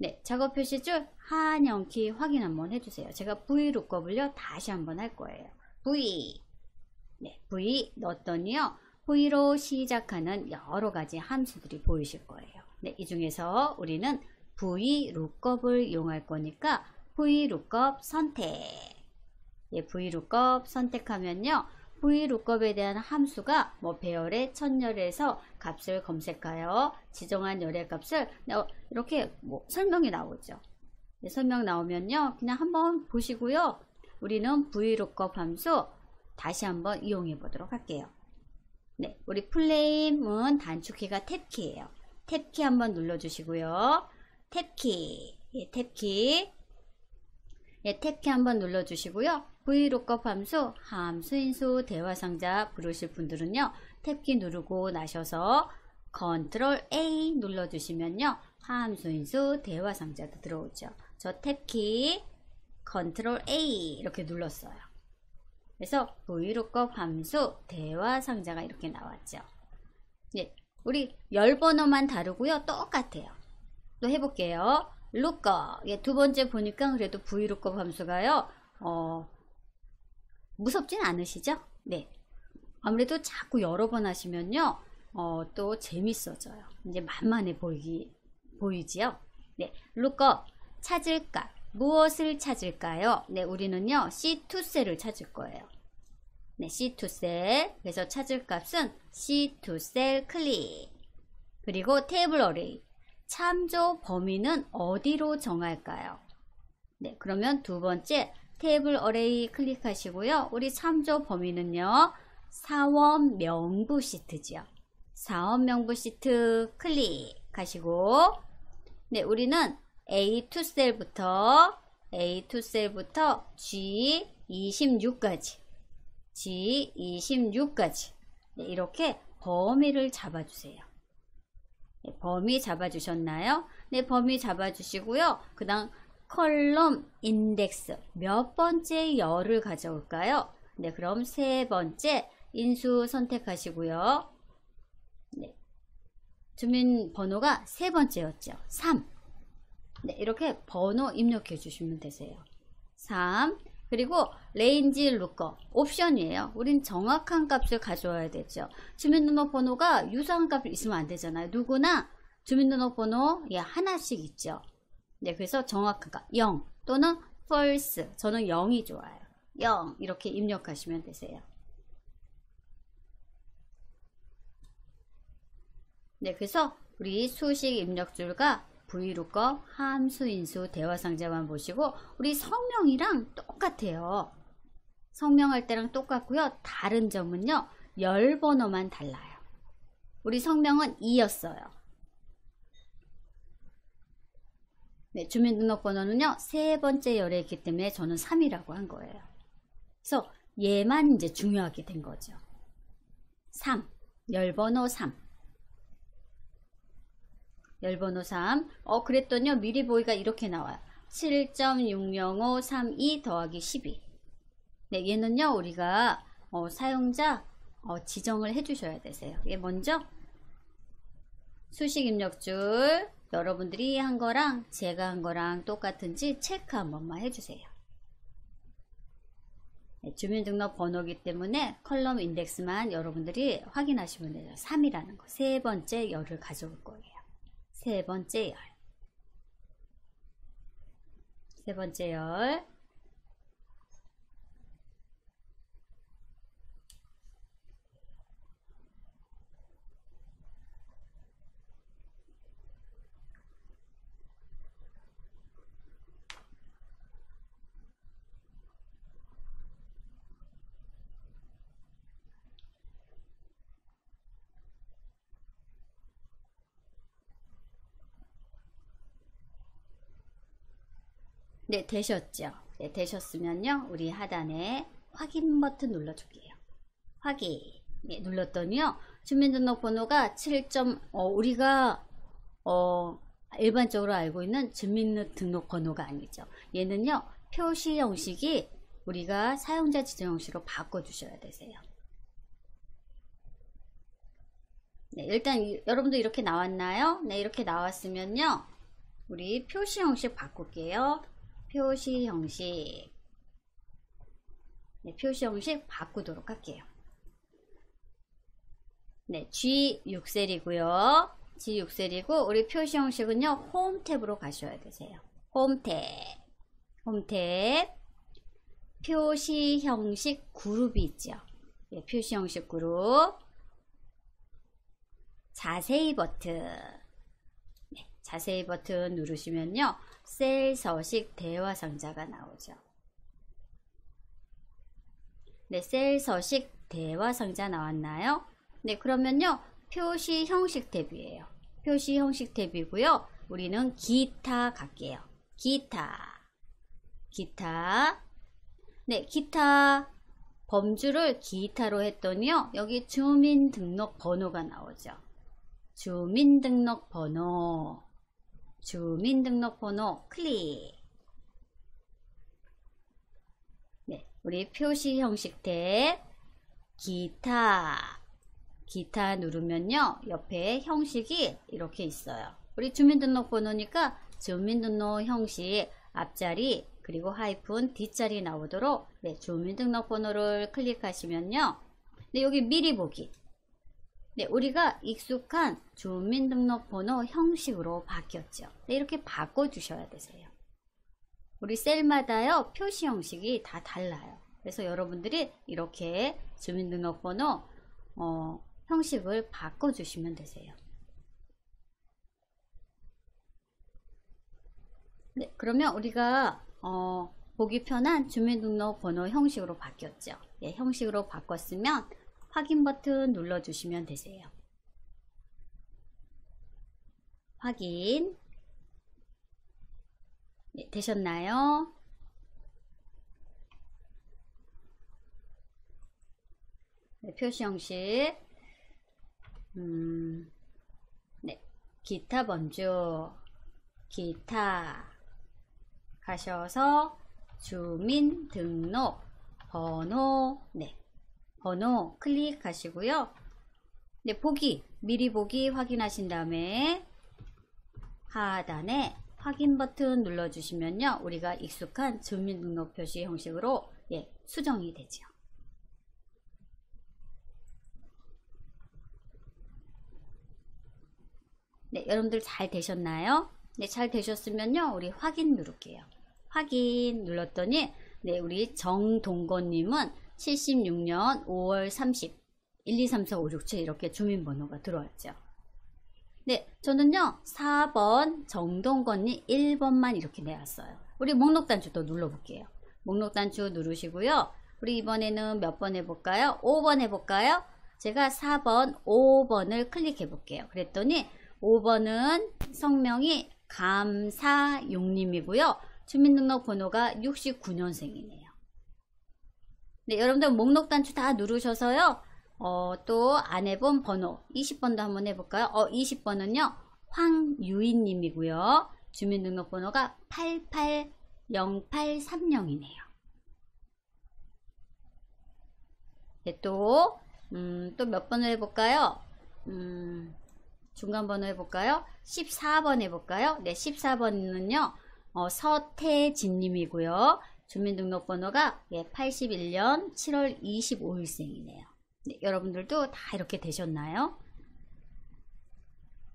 네, 작업 표시줄 한영키 확인 한번 해주세요. 제가 VLOOKUP을요 다시 한번 할 거예요. 네, V 넣었더니요, V로 시작하는 여러 가지 함수들이 보이실 거예요. 네, 이 중에서 우리는 VLOOKUP을 이용할 거니까 VLOOKUP 선택. 예, VLOOKUP 선택하면요, VLOOKUP에 대한 함수가 뭐 배열의 천열에서 값을 검색하여 지정한 열의 값을 이렇게 뭐 설명이 나오죠. 네, 설명 나오면요, 그냥 한번 보시고요. 우리는 VLOOKUP 함수 다시 한번 이용해 보도록 할게요. 네, 우리 플레임은 단축키가 탭키예요. 탭키 한번 눌러주시고요. 탭키, 예, 탭키. 예, 탭키 한번 눌러주시고요. VLOOKUP 함수, 함수인수 대화상자 부르실 분들은요, 탭키 누르고 나셔서 컨트롤 A 눌러주시면요, 함수인수 대화상자도 들어오죠. 저 탭키 컨트롤 A 이렇게 눌렀어요. 그래서 VLOOKUP 함수 대화상자가 이렇게 나왔죠. 예, 우리 열번호만 다르고요, 똑같아요. 또 해볼게요. lookup. 예, 두 번째 보니까 그래도 VLOOKUP 함수가요, 무섭진 않으시죠? 네. 아무래도 자꾸 여러 번 하시면요, 또 재밌어져요. 이제 만만해 보이지요? 네. lookup. 찾을 값. 무엇을 찾을까요? 네, 우리는요, C2셀을 찾을 거예요. 네, C2셀. 그래서 찾을 값은 C2셀 클릭. 그리고 테이블 어레이. 참조 범위는 어디로 정할까요? 네, 그러면 두 번째 테이블 어레이 클릭하시고요. 우리 참조 범위는요, 사원 명부 시트지요. 사원 명부 시트 클릭하시고, 네, 우리는 A2셀부터 G26까지 네, 이렇게 범위를 잡아주세요. 네, 범위 잡아주셨나요? 네, 범위 잡아주시고요. 그 다음 컬럼 인덱스 몇 번째 열을 가져올까요? 네, 그럼 세 번째 인수 선택하시고요. 네, 주민번호가 세 번째였죠. 3. 네, 이렇게 번호 입력해 주시면 되세요. 3. 그리고 레인지 루커 옵션이에요. 우린 정확한 값을 가져와야 되죠. 주민등록번호가 유사한 값이 있으면 안 되잖아요. 누구나 주민등록번호 하나씩 있죠. 네, 그래서 정확한 값 0 또는 false. 저는 0이 좋아요. 0 이렇게 입력하시면 되세요. 네, 그래서 우리 수식 입력줄과 VLOOKUP 함수인수 대화상자만 보시고 우리 성명이랑 똑같아요. 성명할 때랑 똑같고요. 다른 점은요, 열 번호만 달라요. 우리 성명은 2였어요. 네, 주민등록번호는요 3번째 열에 있기 때문에 저는 3이라고 한 거예요. 그래서 얘만 이제 중요하게 된 거죠. 3, 열번호 3. 열번호 3. 그랬더니요 미리 보기가 이렇게 나와요. 7.60532 더하기 12. 네, 얘는요 우리가 사용자 지정을 해 주셔야 되세요. 얘 먼저 수식 입력줄 여러분들이 한 거랑 제가 한 거랑 똑같은지 체크 한 번만 해주세요. 네, 주민등록번호이기 때문에 컬럼 인덱스만 여러분들이 확인하시면 돼요. 3이라는 거. 3번째 열을 가져올 거예요. 3번째 열. 3번째 열. 네, 되셨죠? 네, 되셨으면요. 우리 하단에 확인 버튼 눌러줄게요. 확인. 네, 눌렀더니요. 주민등록번호가 7. 우리가 일반적으로 알고 있는 주민등록번호가 아니죠. 얘는요. 표시 형식이 우리가 사용자 지정 형식으로 바꿔주셔야 되세요. 네, 일단 여러분도 이렇게 나왔나요? 네, 이렇게 나왔으면요. 우리 표시 형식 바꿀게요. 표시 형식. 네, 표시 형식 바꾸도록 할게요. 네, G6셀이고요. G6셀이고 우리 표시 형식은요. 홈 탭으로 가셔야 되세요. 홈 탭. 홈 탭. 표시 형식 그룹이 있죠. 네, 표시 형식 그룹. 자세히 버튼. 네, 자세히 버튼 누르시면요. 셀 서식 대화 상자가 나오죠. 네, 셀 서식 대화 상자 나왔나요? 네, 그러면요. 표시 형식 탭이에요. 표시 형식 탭이고요. 우리는 기타 갈게요. 기타. 네, 기타 범주를 기타로 했더니요. 여기 주민등록번호가 나오죠. 주민등록번호 클릭. 네, 우리 표시 형식 탭 기타 누르면요. 옆에 형식이 이렇게 있어요. 우리 주민등록번호니까 주민등록 형식 앞자리 그리고 하이픈 뒷자리 나오도록 네, 주민등록번호를 클릭하시면요. 네, 여기 미리 보기. 네, 우리가 익숙한 주민등록번호 형식으로 바뀌었죠. 네, 이렇게 바꿔주셔야 되세요. 우리 셀마다요, 표시 형식이 다 달라요. 그래서 여러분들이 이렇게 주민등록번호 형식을 바꿔주시면 되세요. 네, 그러면 우리가 보기 편한 주민등록번호 형식으로 바뀌었죠. 네, 형식으로 바꿨으면 확인 버튼 눌러주시면 되세요. 확인. 네, 되셨나요? 네, 표시 형식. 네, 기타 범주. 기타. 가셔서 주민등록 번호. 네. 번호 클릭하시고요. 네, 보기, 미리 보기 확인하신 다음에 하단에 확인 버튼 눌러주시면요. 우리가 익숙한 주민등록 표시 형식으로 예, 수정이 되죠. 네, 여러분들 잘 되셨나요? 네, 잘 되셨으면요. 우리 확인 누를게요. 확인 눌렀더니 네, 우리 정동건님은 76년 5월 30 1, 2, 3, 4, 5, 6, 7 이렇게 주민번호가 들어왔죠. 네, 저는요 4번 정동건님 1번만 이렇게 내왔어요. 우리 목록단추 또 눌러볼게요. 목록단추 누르시고요. 우리 이번에는 몇 번 해볼까요? 5번 해볼까요? 제가 4번 5번을 클릭해 볼게요. 그랬더니 5번은 성명이 감사용님이고요. 주민등록번호가 69년생이네요. 네, 여러분들 목록 단추 다 누르셔서요. 또 안 해본 번호 20번도 한번 해볼까요? 20번은요. 황유인님이고요. 주민등록번호가 880830이네요. 네, 또 몇 번을 해볼까요? 중간 번호 해볼까요? 14번 해볼까요? 네, 14번은요. 서태진님이고요. 주민등록번호가 81년 7월 25일생이네요. 네, 여러분들도 다 이렇게 되셨나요?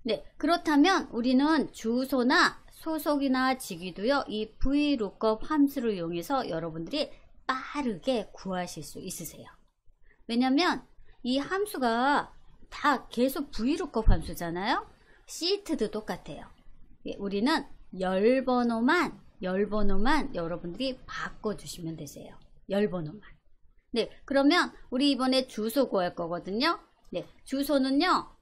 네, 그렇다면 우리는 주소나 소속이나 직위도요. 이 VLOOKUP 함수를 이용해서 여러분들이 빠르게 구하실 수 있으세요. 왜냐면 이 함수가 다 계속 VLOOKUP 함수잖아요. 시트도 똑같아요. 예, 우리는 열번호만 여러분들이 바꿔주시면 되세요. 열번호만. 네, 그러면 우리 이번에 주소 구할 거거든요. 네, 주소는요.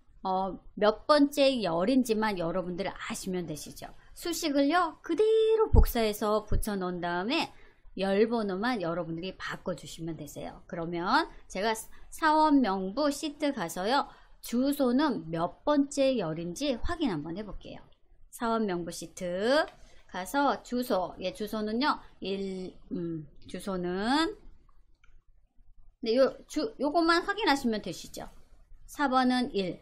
몇 번째 열인지만 여러분들 아시면 되시죠. 수식을요. 그대로 복사해서 붙여 넣은 다음에 열번호만 여러분들이 바꿔주시면 되세요. 그러면 제가 사원명부 시트 가서요. 주소는 몇 번째 열인지 확인 한번 해볼게요. 사원명부 시트 가서 주소, 주소는요. 주소는 네, 요것만 확인하시면 되시죠. 4번은 1,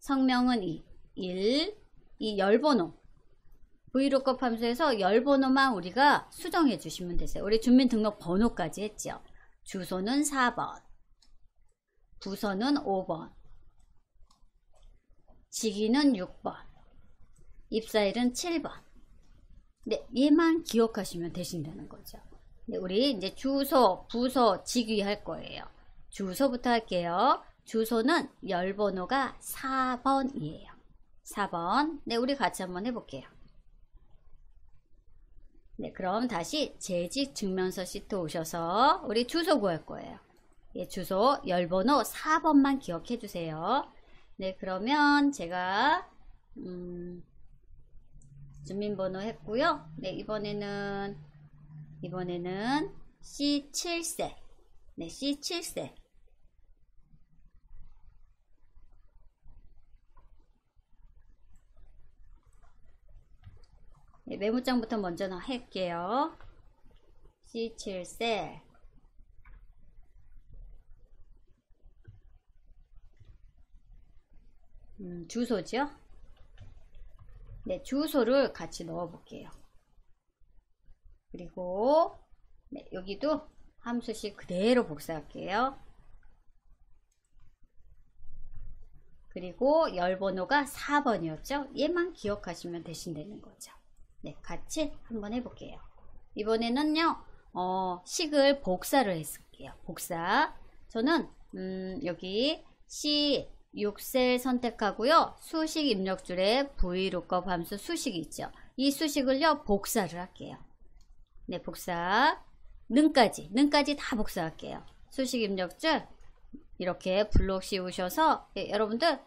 성명은 2, 이 열번호 VLOOKUP 함수에서 열번호만 우리가 수정해 주시면 되세요. 우리 주민등록번호까지 했죠. 주소는 4번, 부서는 5번, 직위는 6번, 입사일은 7번. 네, 얘만 기억하시면 되신다는 거죠. 네, 우리 이제 주소, 부서, 직위 할 거예요. 주소부터 할게요. 주소는 열번호가 4번이에요. 4번. 네, 우리 같이 한번 해볼게요. 네, 그럼 다시 재직증명서 시트 오셔서 우리 주소 구할 거예요. 예, 주소 열번호 4번만 기억해 주세요. 네, 그러면 제가 주민번호 했고요. 네, 이번에는 C7세. 네, C7세. 네, 메모장부터 먼저 할게요. C7세. 주소죠. 네, 주소를 같이 넣어 볼게요. 그리고 네, 여기도 함수식 그대로 복사할게요. 그리고 열번호가 4번이었죠. 얘만 기억하시면 되신다는 거죠. 네, 같이 한번 해볼게요. 이번에는요, 식을 복사를 했을게요. 복사. 저는 여기 C6셀 선택하고요. 수식 입력줄에 VLOOKUP 함수 수식이 있죠. 이 수식을요, 복사를 할게요. 네, 복사. 능까지 다 복사할게요. 수식 입력줄 이렇게 블록 씌우셔서 여러분들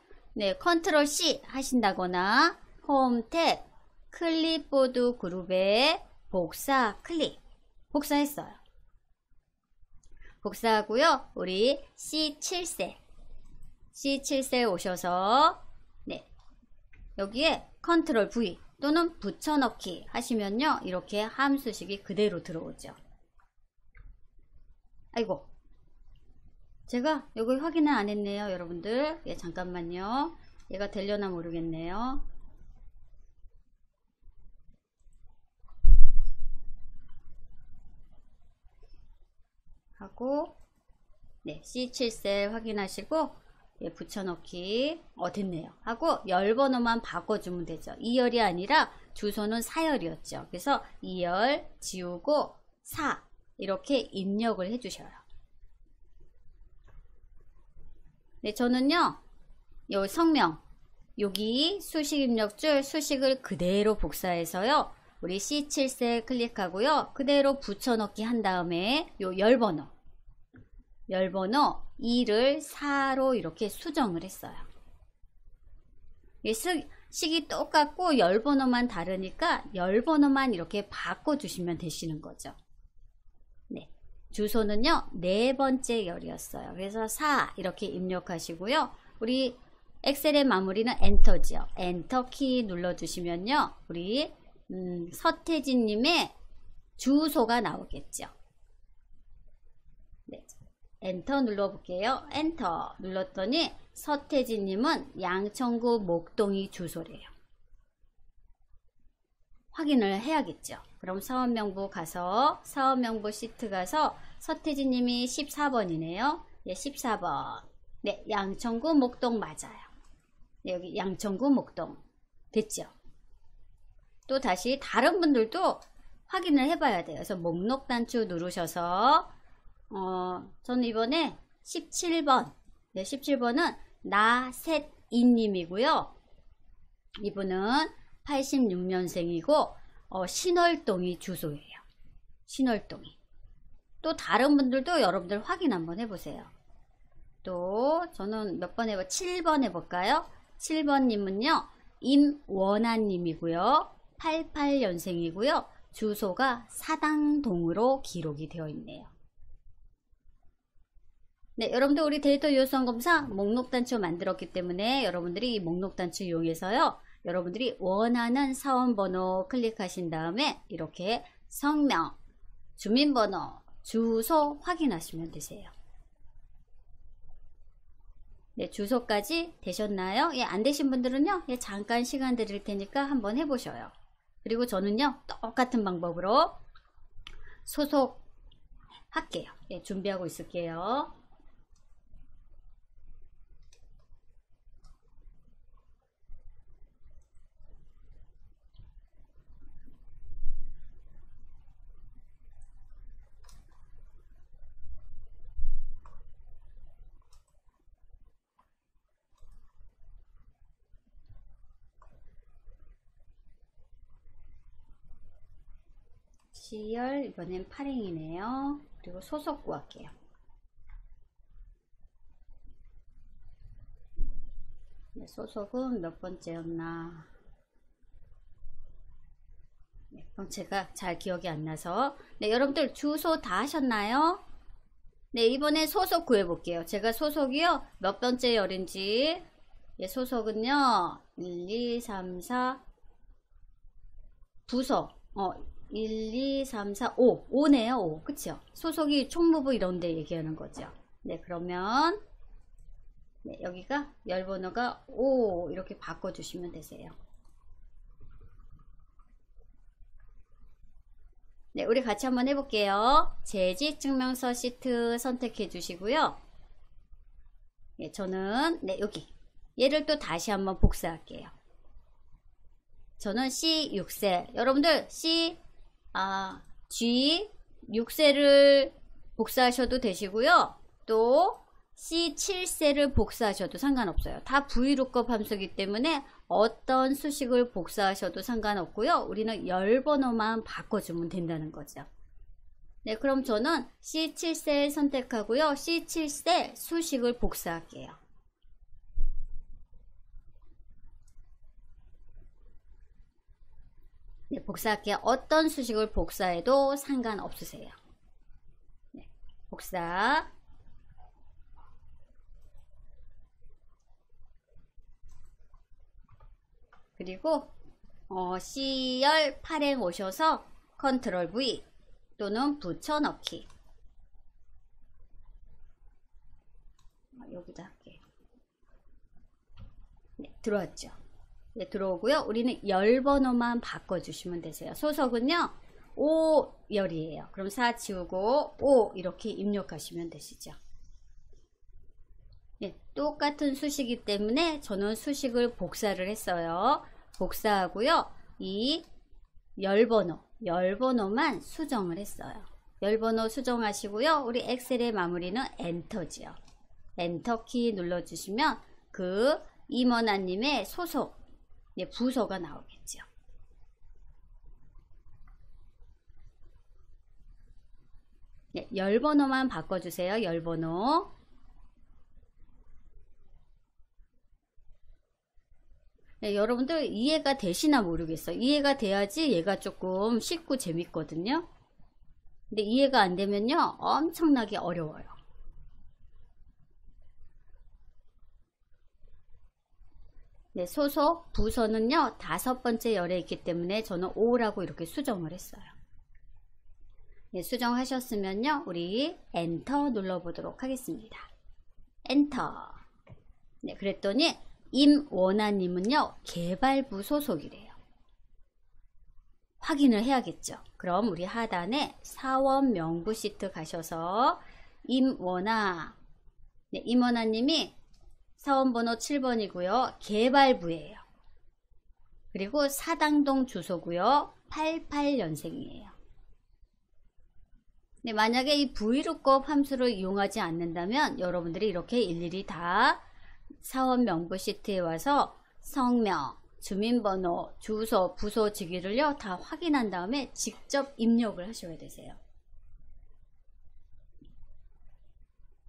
컨트롤 C 하신다거나 홈 탭 클립보드 그룹에 복사 클릭. 복사했어요. 복사하고요. 우리 C7셀 오셔서 여기에 컨트롤 V 또는 붙여넣기 하시면요. 이렇게 함수식이 그대로 들어오죠. 아이고, 제가 이거 확인을 안 했네요. 여러분들. 잠깐만요. 얘가 되려나 모르겠네요. 하고 C7셀 확인하시고 붙여넣기 됐네요 하고 열번호만 바꿔주면 되죠. 2열이 아니라 주소는 4열이었죠. 그래서 2열 지우고 4 이렇게 입력을 해주셔요. 네, 저는요 요 성명 여기 수식 입력줄 수식을 그대로 복사해서요 우리 C7셀 클릭하고요 그대로 붙여넣기 한 다음에 요 열번호 2를 4로 이렇게 수정을 했어요. 식이 똑같고 열 번호만 다르니까 열 번호만 이렇게 바꿔주시면 되시는 거죠. 네. 주소는요, 네 번째 열이었어요. 그래서 4 이렇게 입력하시고요. 우리 엑셀의 마무리는 엔터지요. 엔터 키 눌러주시면요, 우리 서태진님의 주소가 나오겠죠. 네. 엔터 눌러볼게요. 엔터 눌렀더니 서태진님은 양천구 목동이 주소래요. 확인을 해야겠죠. 그럼 사업명부 가서 사업명부 시트 가서 서태진님이 14번이네요. 네, 14번. 네, 양천구 목동 맞아요. 네, 여기 양천구 목동 됐죠. 또 다시 다른 분들도 확인을 해봐야 돼요. 그래서 목록 단추 누르셔서 저는 이번에 17번. 네, 17번은 나셋이님이고요. 이분은 86년생이고 신월동이 주소예요. 신월동이. 또 다른 분들도 여러분들 확인 한번 해보세요. 또 저는 몇 번 해볼까요? 7번 해볼까요? 7번님은요, 임원아님이고요. 88년생이고요. 주소가 사당동으로 기록이 되어 있네요. 네, 여러분들 우리 데이터 유효성 검사 목록 단추 만들었기 때문에 여러분들이 이 목록 단추 이용해서요, 여러분들이 원하는 사원번호 클릭하신 다음에 이렇게 성명, 주민번호, 주소 확인하시면 되세요. 네, 주소까지 되셨나요? 예, 안 되신 분들은요, 예, 잠깐 시간 드릴 테니까 한번 해보셔요. 그리고 저는요, 똑같은 방법으로 소속할게요. 예, 준비하고 있을게요. C열 이번엔 8행이네요. 그리고 소속 구할게요. 네, 소속은 몇 번째였나? 네, 그럼 제가 잘 기억이 안 나서. 네, 여러분들 주소 다 하셨나요? 네, 이번에 소속 구해볼게요. 제가 소속이요, 몇 번째 열인지. 예, 소속은요, 1, 2, 3, 4 부서 1, 2, 3, 4, 5. 5네요, 5. 그쵸? 소속이 총무부 이런 데 얘기하는 거죠. 네, 그러면, 네, 여기가 열번호가 5 이렇게 바꿔주시면 되세요. 네, 우리 같이 한번 해볼게요. 재직증명서 시트 선택해 주시고요. 네, 저는, 네, 여기. 얘를 또 다시 한번 복사할게요. 저는 C6셀. 여러분들, G 6셀을 복사하셔도 되시고요. 또 C7셀을 복사하셔도 상관없어요. 다 VLOOKUP 함수이기 때문에 어떤 수식을 복사하셔도 상관없고요. 우리는 열 번호만 바꿔주면 된다는 거죠. 네, 그럼 저는 C7셀 선택하고요. C7셀 수식을 복사할게요. 네, 복사할게요. 어떤 수식을 복사해도 상관없으세요. 네, 복사. 그리고 C열 8행 오셔서 컨트롤 V 또는 붙여넣기. 여기다 할게요. 네, 들어왔죠. 네, 들어오고요. 우리는 열 번호만 바꿔주시면 되세요. 소속은요, 5열이에요. 그럼 4 지우고 5 이렇게 입력하시면 되시죠. 네, 똑같은 수식이기 때문에 저는 수식을 복사를 했어요. 복사하고요. 이 열번호만 수정을 했어요. 열번호 수정하시고요. 우리 엑셀의 마무리는 엔터지요. 엔터 키 눌러주시면 그 임원아님의 소속, 네, 부서가 나오겠죠. 네, 열번호만 바꿔주세요. 열번호. 네, 여러분들 이해가 되시나 모르겠어요. 이해가 돼야지 얘가 조금 쉽고 재밌거든요. 근데 이해가 안 되면요, 엄청나게 어려워요. 네, 소속, 부서는요, 5번째 열에 있기 때문에 저는 5라고 이렇게 수정을 했어요. 네, 수정하셨으면요, 우리 엔터 눌러보도록 하겠습니다. 엔터. 네, 그랬더니 임원아님은요, 개발부 소속이래요. 확인을 해야겠죠. 그럼 우리 하단에 사원 명부 시트 가셔서 임원아, 네, 임원아님이 사원번호 7번이고요. 개발부예요. 그리고 사당동 주소고요. 88년생이에요. 네, 만약에 이 브이룩업 함수를 이용하지 않는다면 여러분들이 이렇게 일일이 다 사원 명부 시트에 와서 성명, 주민번호, 주소, 부서, 직위를요 다 확인한 다음에 직접 입력을 하셔야 되세요.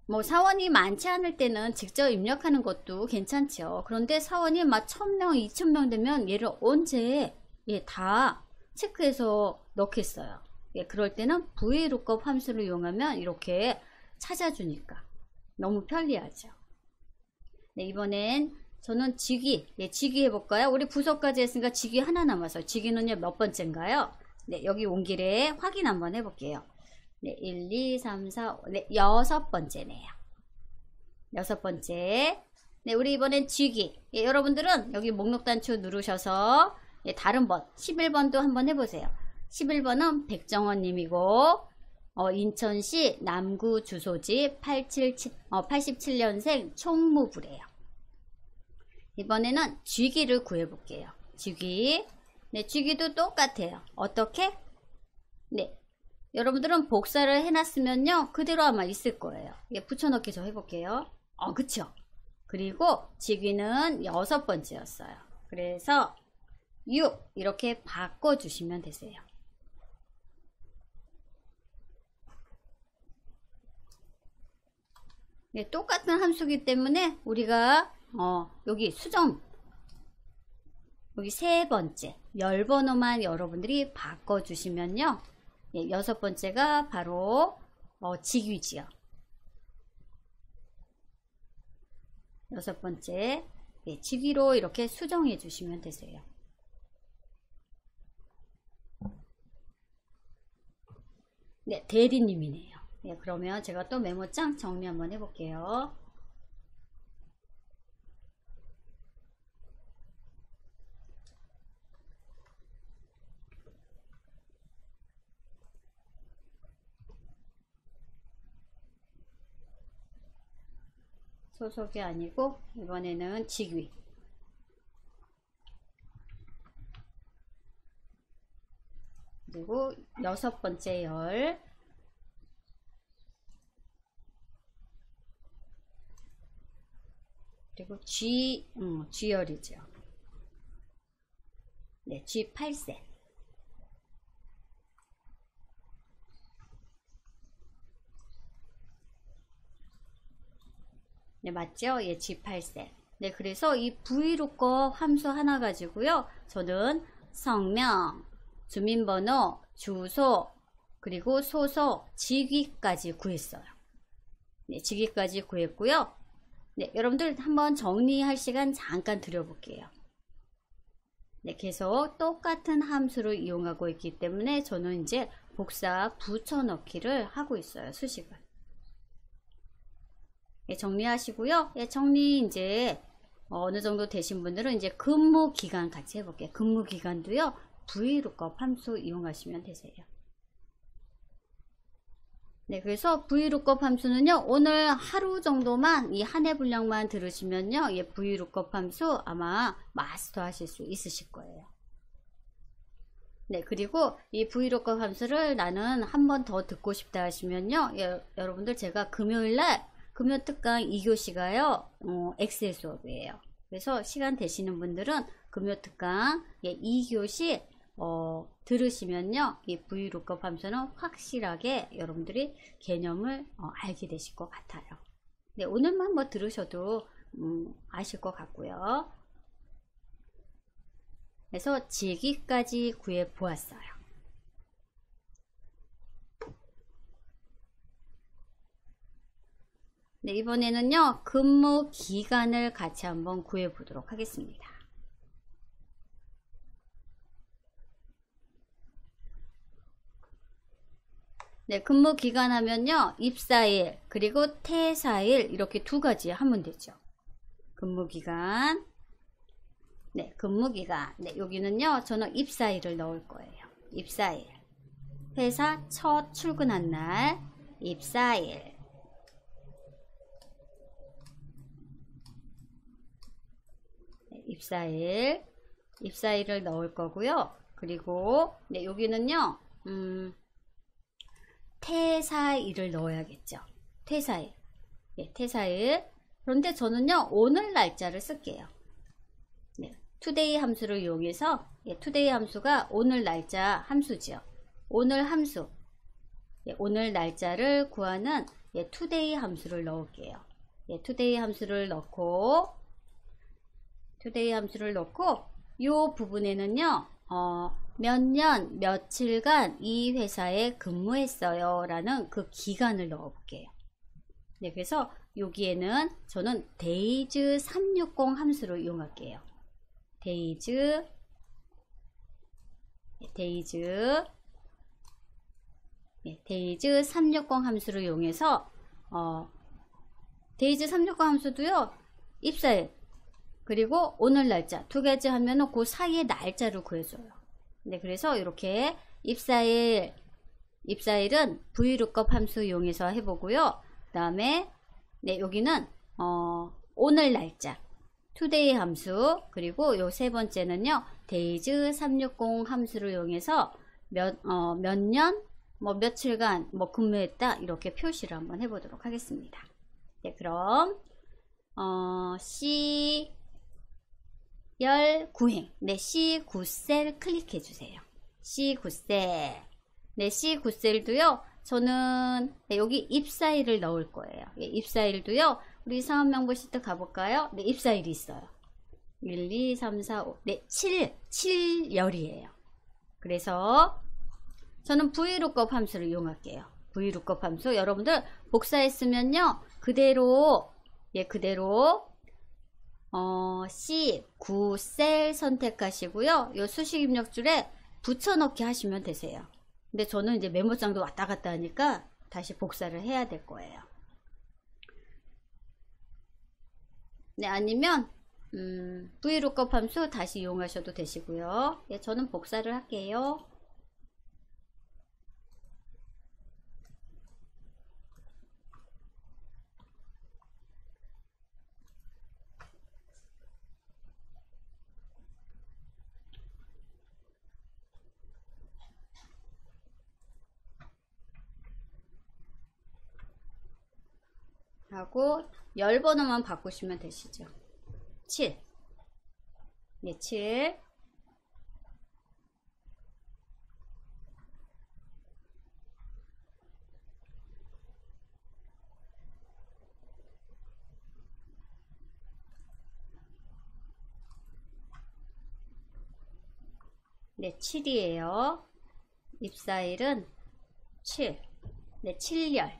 뭐 사원이 많지 않을 때는 직접 입력하는 것도 괜찮죠. 그런데 사원이 막 1000명, 2000명 되면 얘를 언제 다 체크해서 넣겠어요. 그럴 때는 VLOOKUP 함수를 이용하면 이렇게 찾아주니까 너무 편리하죠. 네, 이번엔 저는 직위, 직위 해볼까요? 우리 부서까지 했으니까 직위 하나 남아서 직위는요 몇 번째인가요? 네, 여기 온 길에 확인 한번 해볼게요. 네, 1, 2, 3, 4, 네, 6번째네요. 6번째. 네, 우리 이번엔 직위. 여러분들은 여기 목록 단추 누르셔서 다른 번, 11번도 한번 해보세요. 11번은 백정원 님이고, 인천시 남구 주소지 87년생 총무부래요. 이번에는 직위를 구해볼게요. 직위. 네, 직위도 똑같아요. 어떻게? 네. 여러분들은 복사를 해놨으면요 그대로 아마 있을 거예요. 붙여넣기 저 해볼게요. 그쵸? 그리고 직위는 6번째였어요. 그래서 6 이렇게 바꿔주시면 되세요. 똑같은 함수기 때문에 우리가 여기 수정 여기 3번째 열 번호만 여러분들이 바꿔주시면요 6번째가 바로 직위지요. 6번째 직위로 이렇게 수정해 주시면 되세요. 네, 대리님이네요. 네, 그러면 제가 또 메모장 정리 한번 해볼게요. 소속이 아니고 이번에는 직위. 그리고 6번째 열. 그리고 G열이죠. 네, G8세. 네, 맞죠? 예, G8세. 네, 그래서 이 VLOOKUP 함수 하나 가지고요. 저는 성명, 주민번호, 주소, 그리고 소속, 직위까지 구했어요. 네, 직위까지 구했고요. 네, 여러분들 한번 정리할 시간 잠깐 드려볼게요. 네, 계속 똑같은 함수를 이용하고 있기 때문에 저는 이제 복사 붙여넣기를 하고 있어요. 수식을. 예, 정리하시고요. 예, 정리 이제 어느 정도 되신 분들은 이제 근무 기간 같이 해볼게요. 근무 기간도요. VLOOKUP 함수 이용하시면 되세요. 네, 그래서 VLOOKUP 함수는요. 오늘 하루 정도만 이 한 해 분량만 들으시면요. 예, VLOOKUP 함수 아마 마스터 하실 수 있으실 거예요. 네, 그리고 이 VLOOKUP 함수를 나는 한 번 더 듣고 싶다 하시면요. 예, 여러분들 제가 금요일날 금요특강 2교시가요 엑셀 수업이에요. 그래서 시간 되시는 분들은 금요특강 2교시 들으시면요 이 VLOOKUP 함수는 확실하게 여러분들이 개념을 알게 되실 것 같아요. 네, 오늘만 뭐 들으셔도 아실 것 같고요. 그래서 직위까지 구해 보았어요. 네, 이번에는요, 근무 기간을 같이 한번 구해 보도록 하겠습니다. 네, 근무 기간 하면요, 입사일, 그리고 퇴사일, 이렇게 두 가지 하면 되죠. 근무 기간. 네, 근무 기간. 네, 여기는요, 저는 입사일을 넣을 거예요. 입사일. 회사 첫 출근한 날, 입사일. 네, 입사일을 넣을 거고요. 그리고, 네, 여기는요, 퇴사일을 넣어야겠죠. 퇴사일. 네, 퇴사일. 그런데 저는요, 오늘 날짜를 쓸게요. 네, today 함수를 이용해서, 예, today 함수가 오늘 날짜 함수지요. 오늘 함수. 예, 오늘 날짜를 구하는 예, today 함수를 넣을게요. 예, today 함수를 넣고, 요 부분에는요, 몇 년, 며칠간 이 회사에 근무했어요. 라는 그 기간을 넣어 볼게요. 네, 그래서 여기에는 저는 days 360 함수를 이용할게요. days 360 함수를 이용해서 days 360 함수도요, 입사일 그리고 오늘 날짜 두 가지 하면은 그 사이의 날짜를 구해줘요. 네, 그래서 이렇게 입사일은 VLOOKUP 함수 이용해서 해보고요. 그 다음에 네, 여기는 오늘 날짜 today 함수, 그리고 요 세 번째는요, days 360 함수를 이용해서 몇 년, 뭐 며칠간 뭐 근무했다, 이렇게 표시를 한번 해보도록 하겠습니다. 네, 그럼 C19행, 네, C9셀 클릭해 주세요. C9셀. 네, C9셀도요, 저는 네, 여기 입사일을 넣을 거예요. 예, 입사일도요, 우리 사업명부 시트 가볼까요? 네, 입사일이 있어요. 1, 2, 3, 4, 5, 네, 7열이에요. 그래서 저는 VLOOKUP 함수를 이용할게요. VLOOKUP 함수, 여러분들 복사했으면요, 그대로 C9셀 선택하시고요, 요 수식 입력줄에 붙여넣기 하시면 되세요. 근데 저는 이제 메모장도 왔다 갔다 하니까 다시 복사를 해야 될 거예요. 네, 아니면 VLOOKUP 함수 다시 이용하셔도 되시고요. 네, 저는 복사를 할게요. 하고 열 번호만 바꾸시면 되시죠. 7. 네, 7. 네, 7이에요. 입사일은 7. 네, 7열.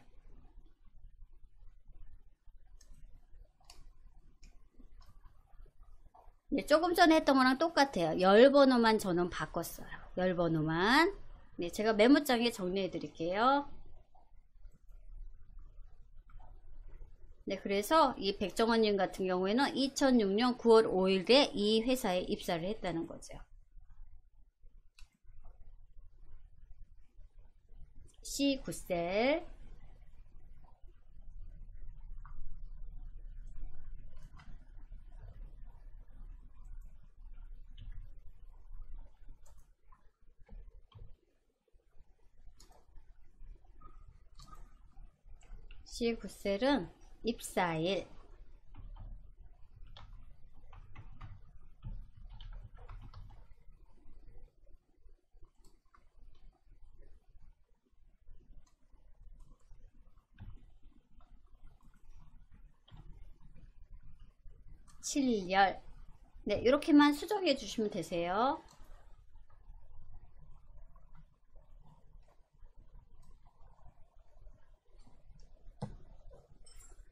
네, 조금 전에 했던 거랑 똑같아요. 열 번호만 저는 바꿨어요. 열 번호만. 네, 제가 메모장에 정리해 드릴게요. 네, 그래서 이 백정원님 같은 경우에는 2006년 9월 5일에 이 회사에 입사를 했다는 거죠. C9셀. C9셀은 입사일. (7열) 네, 이렇게만 수정해 주시면 되세요.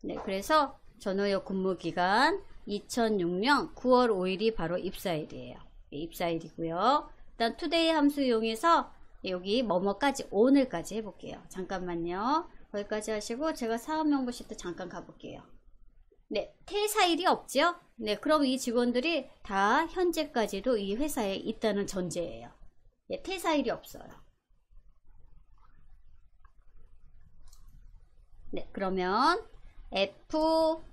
네, 그래서 저는 근무기간 2006년 9월 5일이 바로 입사일이에요. 입사일이고요. 일단 투데이 함수 이용해서 여기 뭐뭐까지 오늘까지 해볼게요. 잠깐만요. 거기까지 하시고 제가 사업명부 시트 잠깐 가볼게요. 네, 퇴사일이 없죠? 네, 그럼 이 직원들이 다 현재까지도 이 회사에 있다는 전제예요. 네, 퇴사일이 없어요. 네, 그러면 F9셀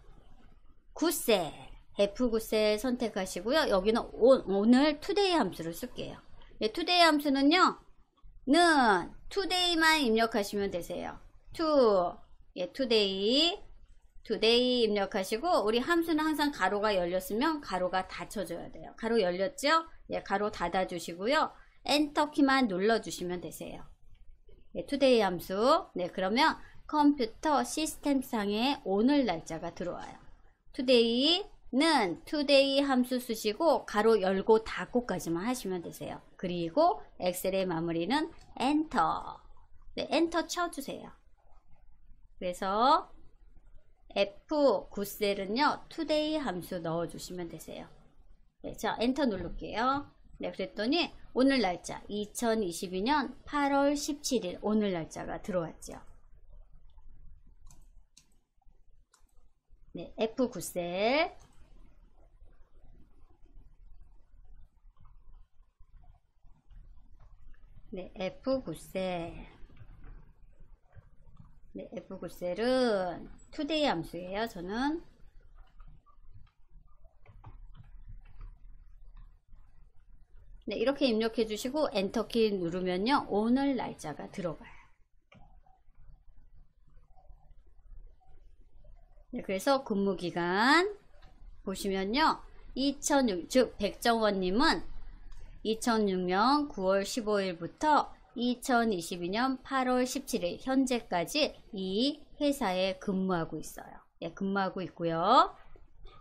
선택하시고요. 여기는 오늘 투데이 함수를 쓸게요. 네, 투데이 함수는요, 투데이만 입력하시면 되세요. 예, 투데이 입력하시고, 우리 함수는 항상 가로가 열렸으면 가로가 닫혀줘야 돼요. 가로 열렸죠? 예, 가로 닫아주시고요. 엔터 키만 눌러주시면 되세요. 예, 투데이 함수. 네, 그러면 컴퓨터 시스템상에 오늘 날짜가 들어와요. 투데이는 투데이 함수 쓰시고 가로 열고 닫고까지만 하시면 되세요. 그리고 엑셀의 마무리는 엔터. 네, 엔터 쳐주세요. 그래서 F9셀은요 투데이 함수 넣어주시면 되세요. 네, 자 엔터 누를게요. 네, 그랬더니 오늘 날짜 2022년 8월 17일 오늘 날짜가 들어왔죠. 네, F9셀. 네, F9셀. 네, F9셀은 투데이 함수예요. 저는 네, 이렇게 입력해 주시고 엔터키 누르면요 오늘 날짜가 들어가요. 네, 그래서 근무기간 보시면요 2006, 즉 백정원님은 2006년 9월 15일부터 2022년 8월 17일 현재까지 이 회사에 근무하고 있어요. 예, 근무하고 있고요.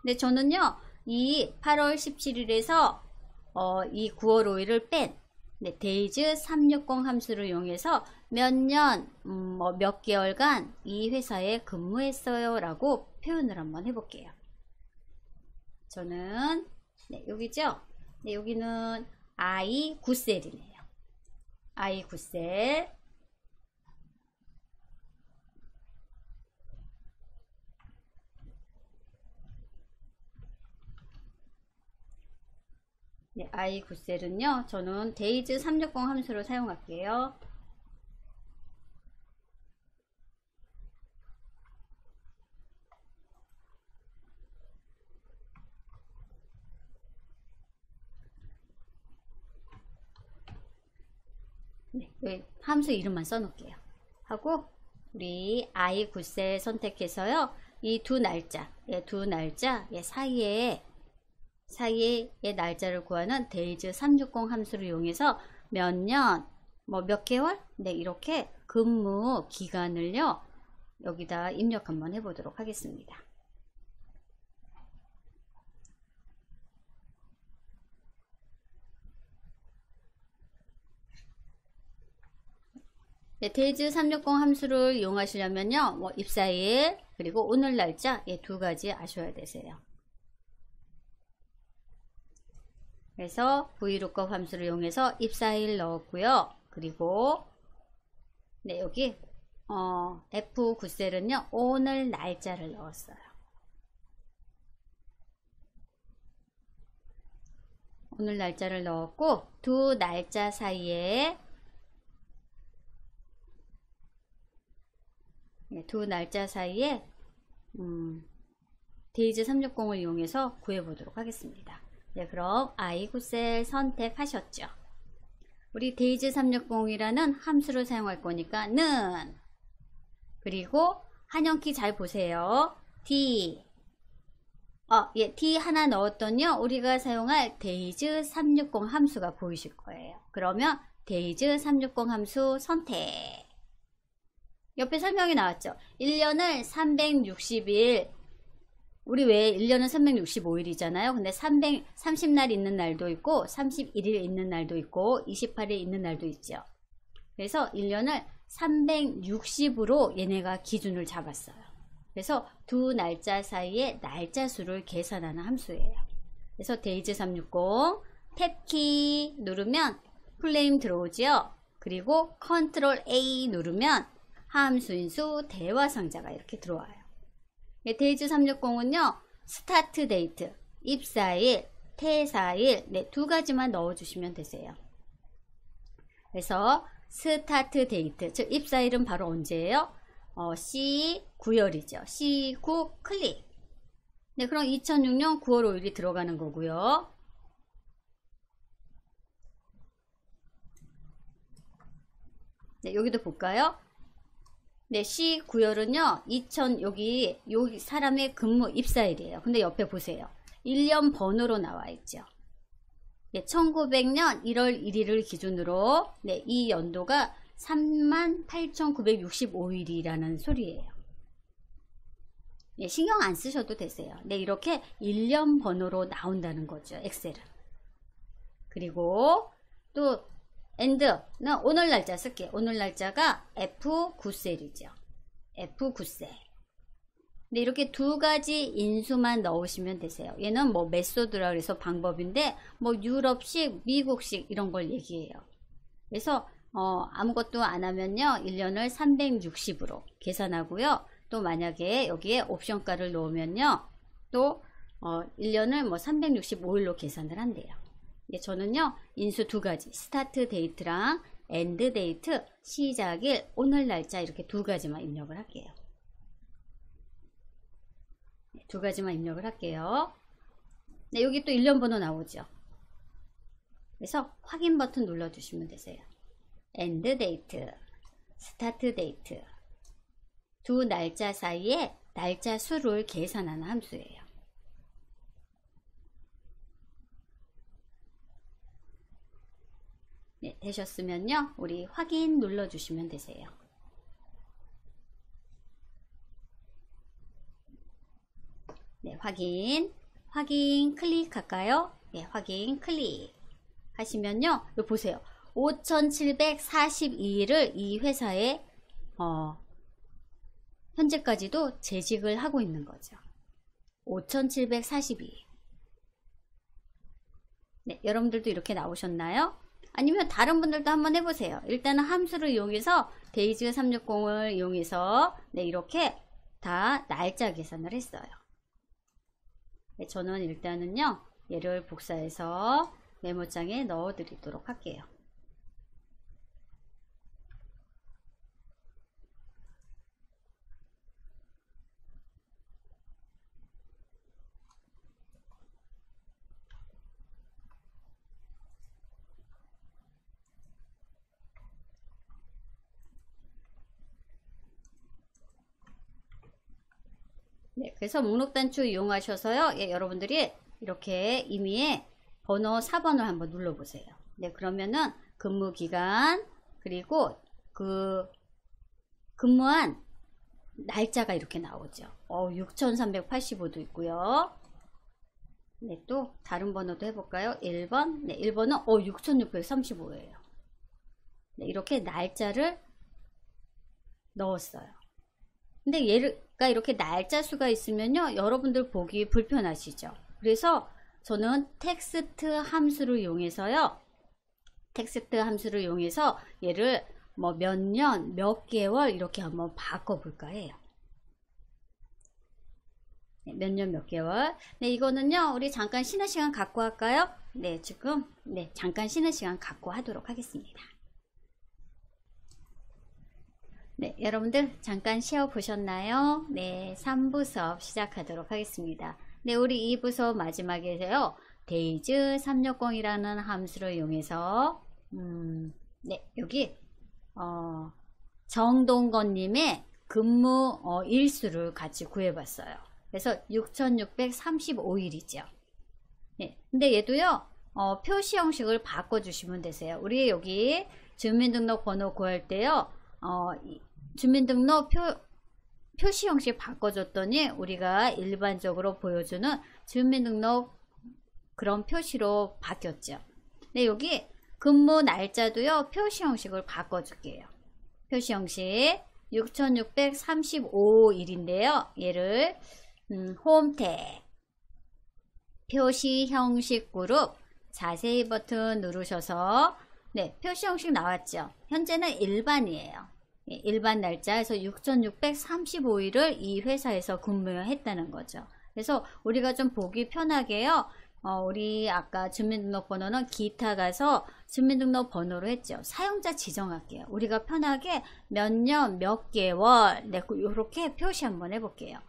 근데 저는요 이 8월 17일에서 이 9월 5일을 뺀 네, 데이즈 360 함수를 이용해서 몇 년, 몇 개월간 이 회사에 근무했어요 라고 표현을 한번 해볼게요. 저는 네, 여기죠. 네, 여기는 I9셀이네요. I9셀. 네, I9셀은요, 저는 데이즈 360 함수를 사용할게요. 네, 함수 이름만 써놓을게요. 하고, 우리 I9셀 선택해서요, 이 두 날짜, 사이에 사이의 날짜를 구하는 데이즈 360 함수를 이용해서 몇 년, 몇 개월? 네, 이렇게 근무 기간을요, 여기다 입력 한번 해보도록 하겠습니다. 네, 데이즈 360 함수를 이용하시려면요, 입사일, 그리고 오늘 날짜, 두 가지 아셔야 되세요. 그래서 VLOOKUP 함수를 이용해서 입사일 넣었고요. 그리고 네, 여기 F9셀은요 오늘 날짜를 넣었어요. 오늘 날짜를 넣었고 두 날짜 사이에 데이즈 360을 이용해서 구해보도록 하겠습니다. 네, 그럼 I9셀 선택하셨죠? 우리 데이즈 360이라는 함수를 사용할 거니까 는 그리고 한영키 잘 보세요. D D 하나 넣었더니요 우리가 사용할 데이즈 360 함수가 보이실 거예요. 그러면 데이즈 360 함수 선택. 옆에 설명이 나왔죠. 1년을 360일 우리 왜 1년은 365일이잖아요. 근데 30날 있는 날도 있고 31일 있는 날도 있고 28일 있는 날도 있죠. 그래서 1년을 360으로 얘네가 기준을 잡았어요. 그래서 두 날짜 사이의 날짜 수를 계산하는 함수예요. 그래서 데이즈 360 탭키 누르면 플레임 들어오지요. 그리고 컨트롤 A 누르면 함수인수 대화 상자가 이렇게 들어와요. 데이즈 360은요 스타트 데이트, 입사일, 퇴사일 네, 두 가지만 넣어주시면 되세요. 그래서 스타트 데이트, 즉 입사일은 바로 언제예요? C9월이죠. C9 클릭. 네, 그럼 2006년 9월 5일이 들어가는 거고요. 네, 여기도 볼까요? 네, C9월은요, 여기 사람의 근무 입사일이에요. 근데 옆에 보세요. 1년 번호로 나와 있죠. 네, 1900년 1월 1일을 기준으로, 네, 이 연도가 38,965일이라는 소리예요. 네, 신경 안 쓰셔도 되세요. 네, 이렇게 1년 번호로 나온다는 거죠, 엑셀은. 그리고 또 end는 오늘 날짜 쓸게요. 오늘 날짜가 F9셀이죠. F9셀. 네, 이렇게 두 가지 인수만 넣으시면 되세요. 얘는 뭐 메소드라 그래서 방법인데 뭐 유럽식, 미국식 이런 걸 얘기해요. 그래서 아무것도 안 하면요 1년을 360으로 계산하고요. 또 만약에 여기에 옵션가를 넣으면요 또 1년을 뭐 365일로 계산을 한대요. 저는요 인수 두 가지, 스타트 데이트랑 엔드 데이트, 시작일, 오늘 날짜 이렇게 두 가지만 입력을 할게요. 두 가지만 입력을 할게요. 네, 여기 또 1년 번호 나오죠. 그래서 확인 버튼 눌러주시면 되세요. 엔드 데이트, 스타트 데이트, 두 날짜 사이에 날짜 수를 계산하는 함수예요. 네, 되셨으면요 우리 확인 눌러주시면 되세요. 네, 확인 클릭할까요? 네, 확인 클릭 하시면요 여기 보세요. 5742일을 이 회사에 현재까지도 재직을 하고 있는 거죠. 5742일. 네, 여러분들도 이렇게 나오셨나요? 아니면 다른 분들도 한번 해보세요. 일단은 함수를 이용해서 데이즈 360을 이용해서 네, 이렇게 다 날짜 계산을 했어요. 네, 저는 일단은요 얘를 복사해서 메모장에 넣어 드리도록 할게요. 네, 그래서 목록 단추 이용하셔서요. 예, 여러분들이 이렇게 임의의 번호 4번을 한번 눌러보세요. 네, 그러면은 근무 기간 그리고 그 근무한 날짜가 이렇게 나오죠. 6385도 있고요. 네, 또 다른 번호도 해볼까요? 1번. 네, 1번은 6635예요. 네, 이렇게 날짜를 넣었어요. 근데 얘가 이렇게 날짜 수가 있으면요 여러분들 보기 불편하시죠. 그래서 저는 텍스트 함수를 이용해서요 얘를 뭐 몇 년, 몇 개월 이렇게 한번 바꿔 볼까 해요. 네, 몇 년, 몇 개월. 네, 이거는요 우리 잠깐 쉬는 시간 갖고 할까요? 네, 지금 네 잠깐 쉬는 시간 갖고 하도록 하겠습니다. 네, 여러분들 잠깐 쉬어 보셨나요? 네, 3부 수업 시작하도록 하겠습니다. 네, 우리 2부 수업 마지막에서요 데이즈 360이라는 함수를 이용해서 네, 여기 정동건님의 근무 일수를 같이 구해봤어요. 그래서 6635일이죠. 네, 근데 얘도요 표시 형식을 바꿔주시면 되세요. 우리 여기 주민등록 번호 구할 때요 주민등록 표시 형식 바꿔줬더니 우리가 일반적으로 보여주는 주민등록 그런 표시로 바뀌었죠. 네, 여기 근무 날짜도요, 표시 형식을 바꿔줄게요. 표시 형식 6635일인데요. 얘를 홈택 표시 형식 그룹 자세히 버튼 누르셔서 네, 표시 형식 나왔죠. 현재는 일반이에요. 일반 날짜에서 6635일을 이 회사에서 근무했다는 거죠. 그래서 우리가 좀 보기 편하게요. 우리 아까 주민등록번호는 기타 가서 주민등록번호로 했죠. 사용자 지정할게요. 우리가 편하게 몇 년, 몇 개월, 네, 이렇게 표시 한번 해볼게요.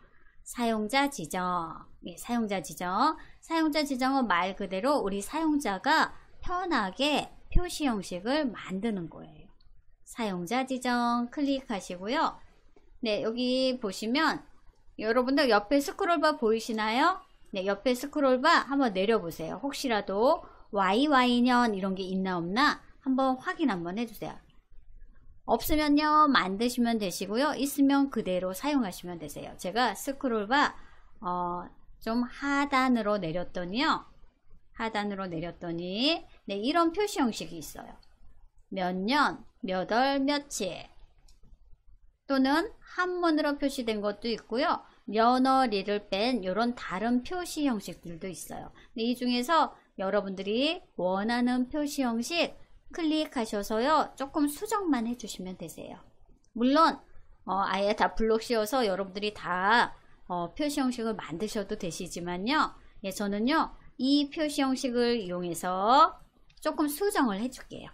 사용자 지정, 예, 사용자 지정. 사용자 지정은 말 그대로 우리 사용자가 편하게 표시 형식을 만드는 거예요. 사용자 지정 클릭하시고요. 네, 여기 보시면 여러분들 옆에 스크롤바 보이시나요? 네, 옆에 스크롤바 한번 내려보세요. 혹시라도 YY년 이런 게 있나 없나 한번 확인 한번 해주세요. 없으면요 만드시면 되시고요. 있으면 그대로 사용하시면 되세요. 제가 스크롤바 좀 하단으로 내렸더니요. 하단으로 내렸더니 네, 이런 표시 형식이 있어요. 몇 년, 몇 월, 며칠 또는 한문으로 표시된 것도 있고요. 며느리를 뺀 이런 다른 표시 형식들도 있어요. 이 중에서 여러분들이 원하는 표시 형식 클릭하셔서요. 조금 수정만 해주시면 되세요. 물론 아예 다 블록 씌워서 여러분들이 다 표시 형식을 만드셔도 되시지만요. 예, 저는요. 이 표시 형식을 이용해서 조금 수정을 해줄게요.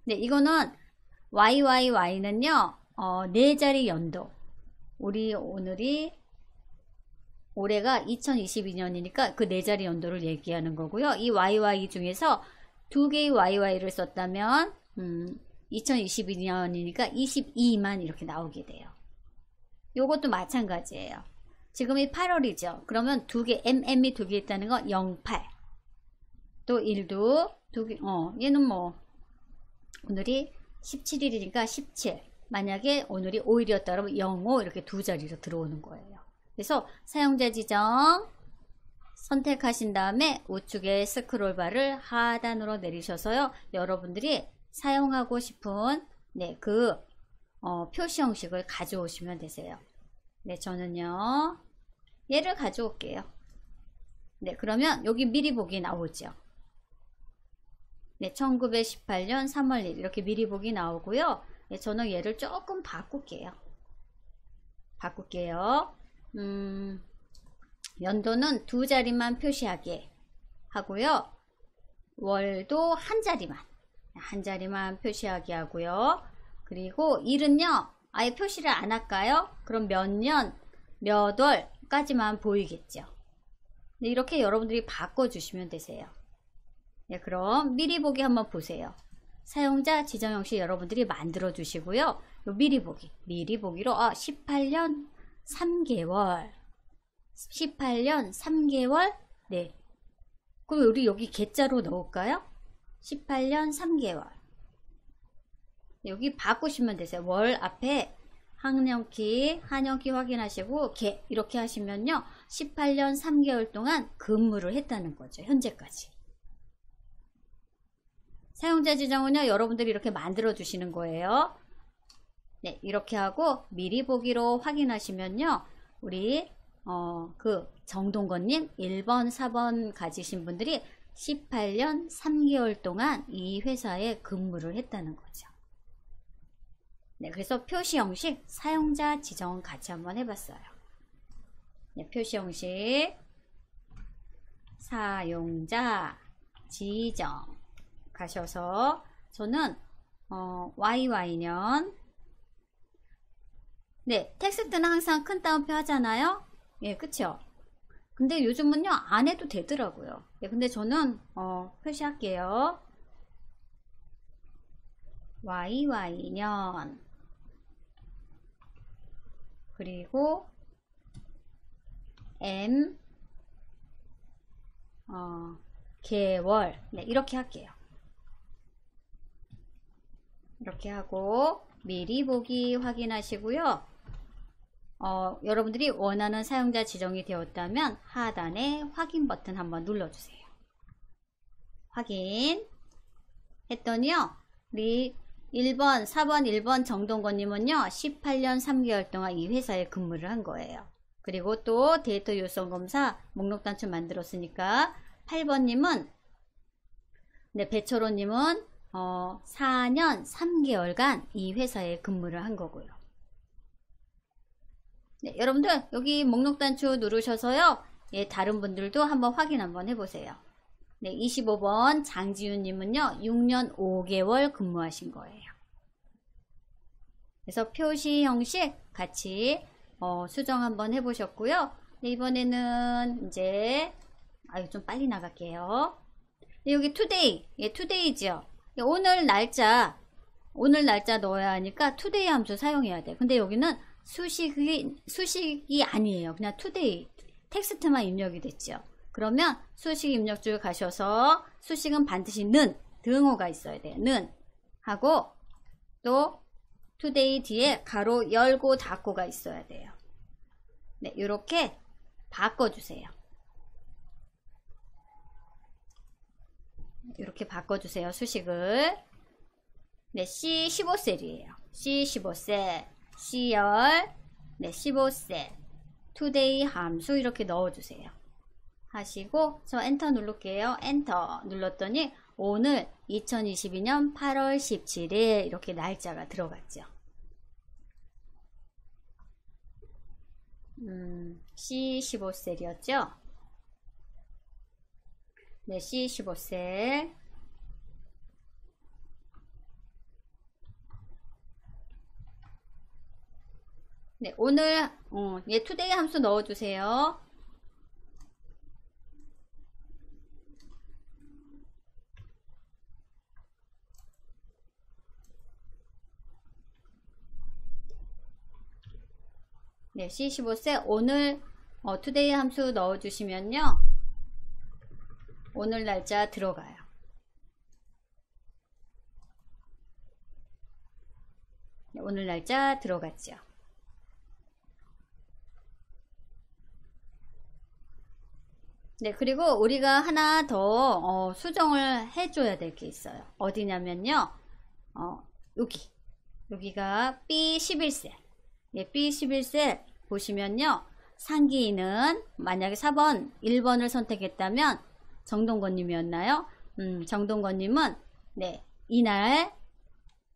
네, 이거는 YYY는요. 4자리 연도. 우리 올해가 2022년이니까 그 4자리 연도를 얘기하는 거고요. 이 YY 중에서 2개의 YY를 썼다면 2022년이니까 22만 이렇게 나오게 돼요. 요것도 마찬가지예요. 지금이 8월이죠. 그러면 2개, MM이 2개 있다는 건 08. 또 1도 2개, 얘는 뭐 오늘이 17일이니까 17. 만약에 오늘이 5일이었다 그러면 05 이렇게 2자리로 들어오는 거예요. 그래서 사용자 지정 선택하신 다음에 우측에 스크롤바를 하단으로 내리셔서요. 여러분들이 사용하고 싶은 네, 그 표시 형식을 가져오시면 되세요. 네, 저는요. 얘를 가져올게요. 네, 그러면 여기 미리 보기 나오죠. 네, 1918년 3월 1일 이렇게 미리 보기 나오고요. 네, 저는 얘를 조금 바꿀게요. 연도는 2자리만 표시하게 하고요. 월도 한 자리만 표시하게 하고요. 그리고 일은요. 아예 표시를 안 할까요? 그럼 몇 년, 몇 월까지만 보이겠죠. 네, 이렇게 여러분들이 바꿔주시면 되세요. 네, 그럼 미리 보기 한번 보세요. 사용자 지정 형식 여러분들이 만들어 주시고요. 요 미리 보기로 18년 3개월 18년 3개월 네. 그럼 우리 여기 개자로 넣을까요? 18년 3개월 여기 바꾸시면 되세요. 월 앞에 한영키 확인하시고 개 이렇게 하시면요. 18년 3개월 동안 근무를 했다는 거죠. 현재까지. 사용자 지정은요. 여러분들이 이렇게 만들어 주시는 거예요. 네, 이렇게 하고 미리 보기로 확인하시면요. 우리 그 정동건님 1번 4번 가지신 분들이 18년 3개월 동안 이 회사에 근무를 했다는 거죠. 네, 그래서 표시 형식 사용자 지정 같이 한번 해봤어요. 네, 표시 형식 사용자 지정 가셔서 저는 YY년 네, 텍스트는 항상 큰 따옴표 하잖아요. 예, 그쵸? 근데 요즘은요 안 해도 되더라고요. 예, 근데 저는 표시할게요. YY년 그리고 M 개월 네, 이렇게 할게요. 이렇게 하고 미리 보기 확인하시고요. 여러분들이 원하는 사용자 지정이 되었다면 하단에 확인 버튼 한번 눌러주세요. 확인 했더니요, 우리 1번, 4번, 1번 정동건님은요 18년 3개월 동안 이 회사에 근무를 한 거예요. 그리고 또 데이터 요청 검사 목록 단추 만들었으니까 8번님은, 네, 배철호님은 4년 3개월간 이 회사에 근무를 한 거고요. 네, 여러분들 여기 목록 단추 누르셔서요, 예, 다른 분들도 한번 확인 한번 해보세요. 네, 25번 장지윤님은요 6년 5개월 근무하신 거예요. 그래서 표시 형식 같이 수정 한번 해보셨고요. 네, 이번에는 이제 좀 빨리 나갈게요. 네, 여기 투데이, 예, 투데이죠. 예, 오늘 날짜 넣어야 하니까 투데이 함수 사용해야 돼. 근데 여기는 수식이 아니에요. 그냥 투데이 텍스트만 입력이 됐죠. 그러면 수식 입력줄 가셔서 수식은 반드시 는, 등호가 있어야 돼요. 는 하고 또 투데이 뒤에 가로 열고 닫고가 있어야 돼요. 네, 이렇게 바꿔주세요. 이렇게 바꿔주세요. 수식을. 네, C15셀이에요. C15셀, C열, 네, 15셀, 투데이 함수 이렇게 넣어주세요. 하시고 저 엔터 누를게요. 엔터 눌렀더니 오늘 2022년 8월 17일 이렇게 날짜가 들어갔죠. C15셀이었죠. 네, C15셀. 네, 오늘 예, 투데이 함수 넣어주세요. 네, C15셀 오늘 투데이 함수 넣어주시면요, 오늘 날짜 들어가요. 네, 오늘 날짜 들어갔죠. 네, 그리고 우리가 하나 더 수정을 해줘야 될 게 있어요. 어디냐면요, 여기가 B11셀. 예, B11셀 보시면요, 상기인은 만약에 4번, 1번을 선택했다면 정동건님이었나요? 정동건님은 네, 이날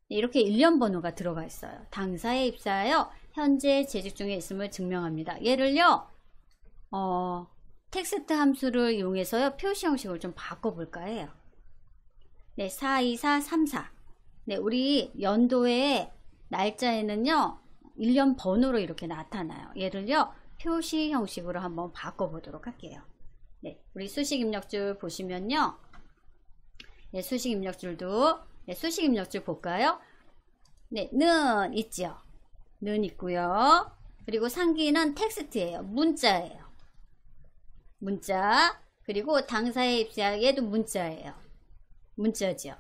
이렇게 일련 번호가 들어가 있어요. 당사에 입사하여 현재 재직 중에 있음을 증명합니다. 얘를요, 텍스트 함수를 이용해서요, 표시 형식을 좀 바꿔볼까 해요. 네, 42434. 네, 우리 연도의 날짜에는요, 일련 번호로 이렇게 나타나요. 얘를요, 표시 형식으로 한번 바꿔보도록 할게요. 네, 우리 수식 입력줄 보시면요, 네, 수식 입력줄도, 네, 수식 입력줄 볼까요? 네, 는 있죠. 는 있고요. 그리고 상기는 텍스트예요. 문자예요. 문자. 그리고 당사에 입사, 얘도 문자예요. 문자죠.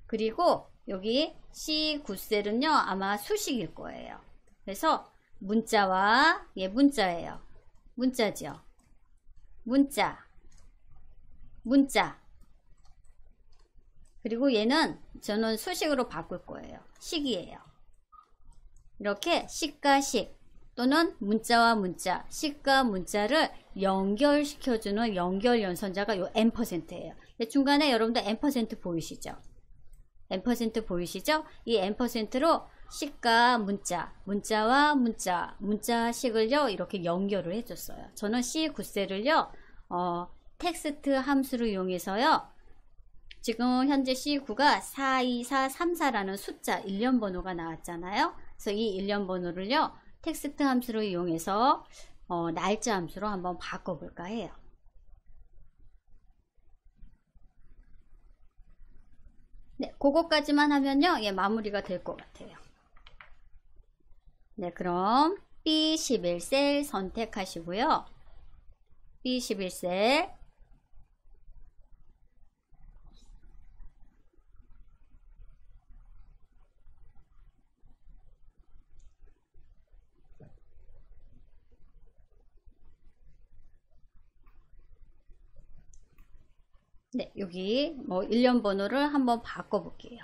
그리고 여기 C9셀은요 아마 수식일 거예요. 그래서 문자와 예, 문자예요. 문자죠. 문자. 그리고 얘는 저는 수식으로 바꿀 거예요. 식이에요. 이렇게 식과 식 또는 문자와 문자, 식과 문자를 연결시켜주는 연결 연선자가 요 N%예요. 중간에 여러분들 N% 보이시죠? N% 보이시죠? 이 N%로 식과 문자, 문자와 문자, 문자식을요 이렇게 연결을 해줬어요. 저는 C9셀을요 텍스트 함수를 이용해서요, 지금 현재 C9가 42434라는 숫자 일련 번호가 나왔잖아요. 그래서 이 일련 번호를요 텍스트 함수를 이용해서 날짜 함수로 한번 바꿔볼까 해요. 네, 그거까지만 하면요, 예, 마무리가 될 것 같아요. 네, 그럼 B11셀 선택하시고요. B11셀. 네, 여기 뭐 일련 번호를 한번 바꿔 볼게요.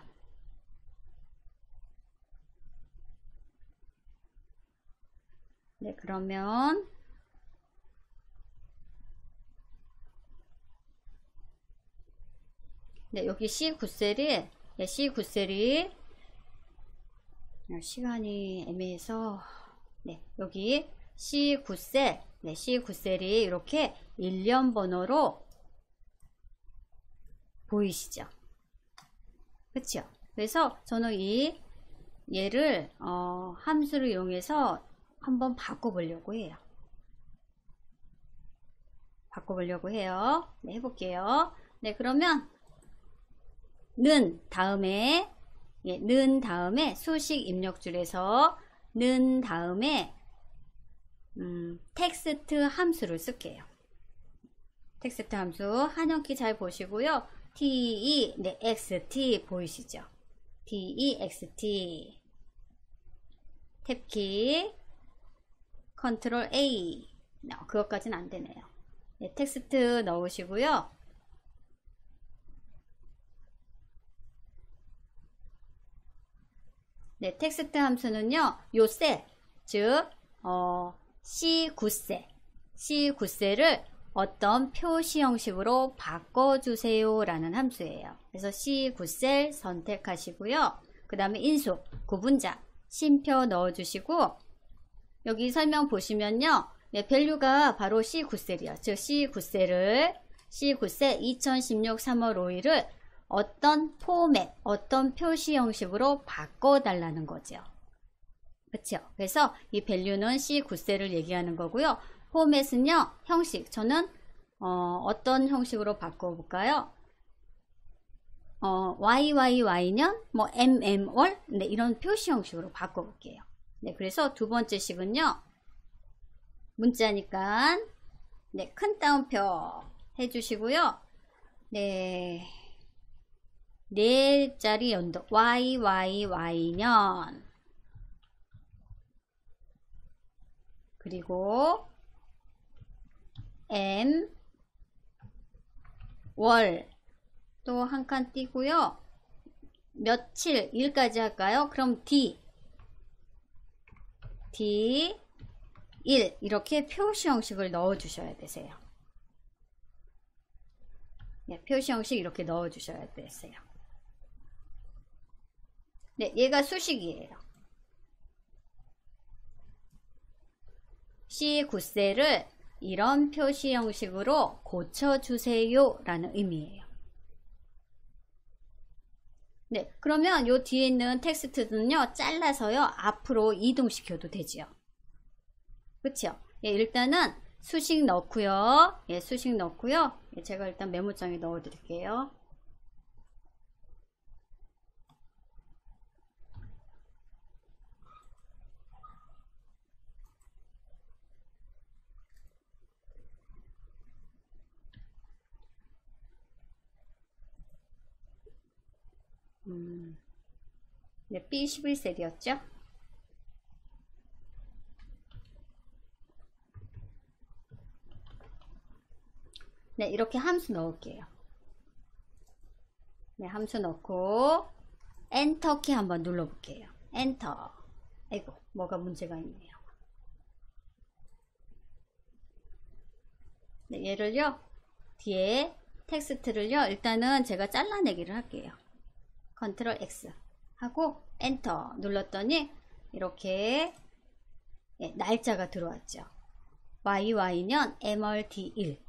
네, 그러면 네, 여기 C9셀이 네, C9셀이 시간이 애매해서 네, 여기 C9셀 네, C9셀이 이렇게 일련 번호로 보이시죠? 그쵸? 그래서 저는 얘를 함수를 이용해서 한번 바꿔보려고 해요. 네, 해볼게요. 네, 그러면 는 다음에 예, 는 다음에 수식 입력줄에서 는 다음에 텍스트 함수를 쓸게요. 텍스트 함수 한영키 잘 보시고요. text 보이시죠? text 탭키 컨트롤 A 그것까지는 안 되네요. 네, 텍스트 넣으시고요. 네, 텍스트 함수는요, 요 셀, 즉, C9셀을 어떤 표시 형식으로 바꿔주세요 라는 함수예요. 그래서 C9셀 선택하시고요. 그 다음에 인수, 구분자, 쉼표 넣어주시고, 여기 설명 보시면요, 네, 밸류가 바로 C9셀이요. 즉, C9셀 2016 3월 5일을 어떤 포맷, 어떤 표시 형식으로 바꿔달라는 거죠. 그쵸? 그래서 이 밸류는 C9셀을 얘기하는 거고요. 포맷은요, 형식. 저는 어떤 형식으로 바꿔볼까요? YYY년, 뭐 MM월, 네, 이런 표시 형식으로 바꿔볼게요. 네, 그래서 두 번째 식은요, 문자니까, 네, 큰 따옴표 해주시고요. 네. 4자리 연도 YYY년 그리고 M 월 또 한 칸 띄고요. 며칠 일까지 할까요? 그럼 D 1 이렇게 표시 형식을 넣어 주셔야 되세요. 네, 표시 형식 이렇게 넣어 주셔야 되세요. 네, 얘가 수식이에요. C9셀을 이런 표시 형식으로 고쳐주세요 라는 의미예요. 네, 그러면 요 뒤에 있는 텍스트는요, 잘라서요, 앞으로 이동시켜도 되지요. 그쵸? 예, 일단은 수식 넣고요. 예, 수식 넣고요. 예, 제가 일단 메모장에 넣어 드릴게요. 네, B11셀이었죠? 네, 이렇게 함수 넣을게요. 네, 함수 넣고 엔터키 한번 눌러볼게요. 엔터. 아이고, 뭐가 문제가 있네요. 네, 얘를요, 뒤에 텍스트를요, 일단은 제가 잘라내기를 할게요. 컨트롤 X 하고 엔터 눌렀더니 이렇게 예, 날짜가 들어왔죠. YY년 MRD1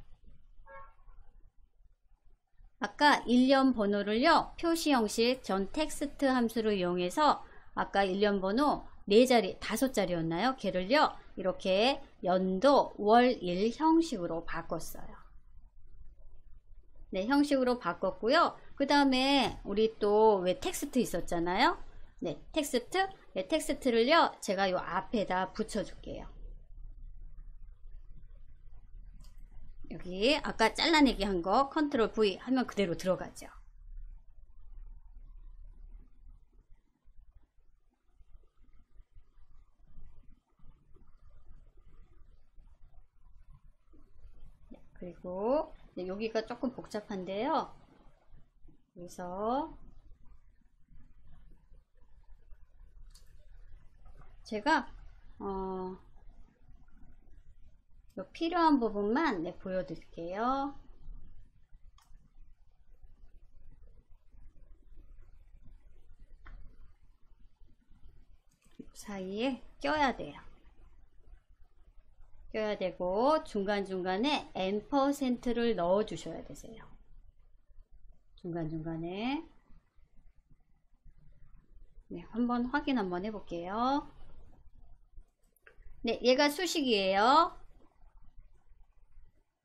아까 일련 번호를요, 표시 형식 전 텍스트 함수를 이용해서 아까 일련 번호 4자리, 5자리였나요? 걔를요, 이렇게 연도, 월, 일 형식으로 바꿨어요. 네, 형식으로 바꿨고요. 그 다음에 우리 또 왜 텍스트 있었잖아요. 네, 텍스트. 네, 텍스트를요, 제가 요 앞에다 붙여줄게요. 여기 아까 잘라내기 한 거 컨트롤 V 하면 그대로 들어가죠. 네, 그리고 네, 여기가 조금 복잡한데요. 그래서 제가 필요한 부분만 네, 보여드릴게요. 사이에 껴야 돼요. 껴야 되고 중간중간에 N%를 넣어 주셔야 되세요. 중간중간에. 네, 한번 확인 한번 해볼게요. 네, 얘가 수식이에요.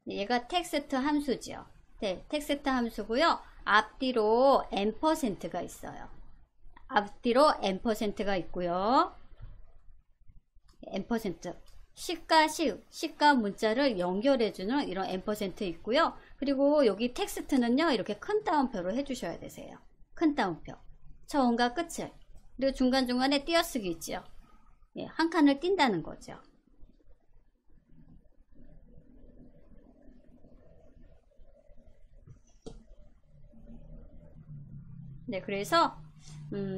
네, 얘가 텍스트 함수죠. 네, 텍스트 함수고요. 앞뒤로 N%가 있어요. 앞뒤로 N%가 있고요. N%. 시가 문자를 연결해주는 이런 N% 있고요. 그리고 여기 텍스트는요, 이렇게 큰 따옴표로 해주셔야 되세요. 큰 따옴표. 처음과 끝을. 그리고 중간중간에 띄어쓰기 있죠. 예, 한 칸을 띈다는 거죠. 네, 그래서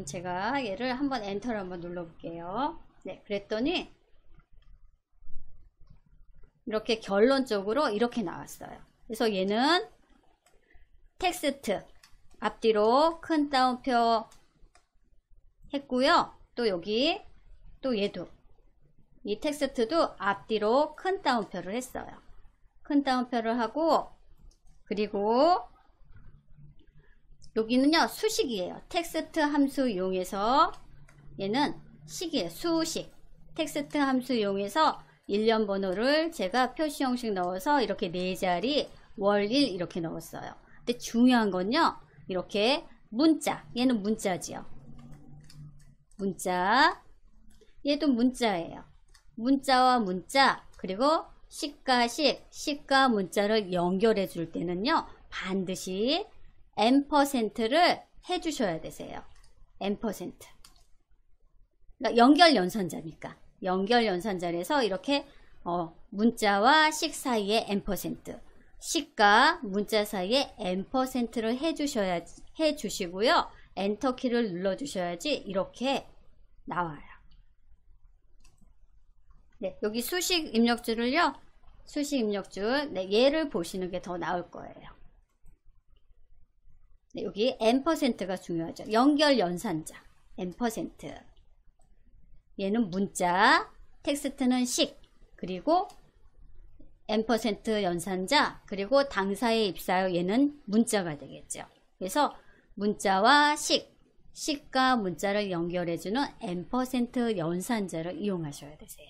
제가 얘를 한번 엔터를 한번 눌러 볼게요. 네, 그랬더니 이렇게 결론적으로 이렇게 나왔어요. 그래서 얘는 텍스트 앞뒤로 큰 따옴표 했고요. 또 여기 또 얘도 이 텍스트도 앞뒤로 큰 따옴표를 했어요. 큰 따옴표를 하고 그리고 여기는요 수식이에요. 텍스트 함수 이용해서 얘는 식이에요. 수식. 텍스트 함수 이용해서 일련 번호를 제가 표시 형식 넣어서 이렇게 4자리 월일 이렇게 넣었어요. 근데 중요한 건요 이렇게 문자. 얘는 문자지요. 문자. 얘도 문자예요. 문자와 문자 그리고 식과 식과 문자를 연결해 줄 때는요 반드시 N%를 해 주셔야 되세요. N%. 그러니까 연결 연산자니까. 연결 연산자에서 이렇게 문자와 식 사이에 N%, 식과 문자 사이에 N%를 해 주시고요. 엔터 키를 눌러 주셔야지 이렇게 나와요. 네, 여기 수식 입력줄을요. 수식 입력줄. 네, 얘를 보시는 게 더 나을 거예요. 네, 여기 N%가 중요하죠. 연결 연산자. N%. 얘는 문자, 텍스트는 식, 그리고 N% 연산자, 그리고 당사의 입사요. 얘는 문자가 되겠죠. 그래서 문자와 식과 문자를 연결해주는 N% 연산자를 이용하셔야 되세요.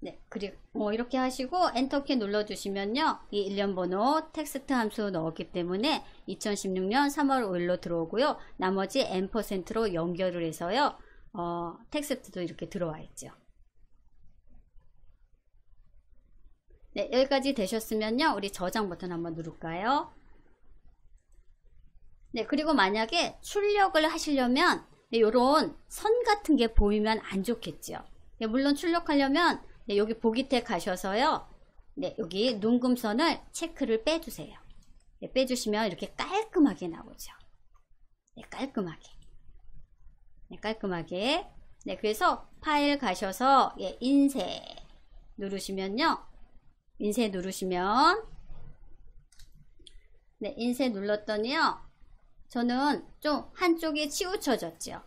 네, 그리고 이렇게 하시고 엔터키 눌러주시면요, 이 일련 번호 텍스트 함수 넣었기 때문에 2016년 3월 5일로 들어오고요. 나머지 N%로 연결을 해서요, 텍스트도 이렇게 들어와 있죠. 네, 여기까지 되셨으면요, 우리 저장 버튼 한번 누를까요? 네, 그리고 만약에 출력을 하시려면 이런 선 같은 게 보이면 안 좋겠죠. 네, 물론 출력하려면 네, 여기 보기택 가셔서요. 네, 여기 눈금선을 체크를 빼주세요. 네, 빼주시면 이렇게 깔끔하게 나오죠. 네, 깔끔하게. 네, 깔끔하게. 네, 그래서 파일 가셔서 예, 인쇄 누르시면요. 인쇄 누르시면 네, 인쇄 눌렀더니요. 저는 좀 한쪽이 치우쳐졌죠.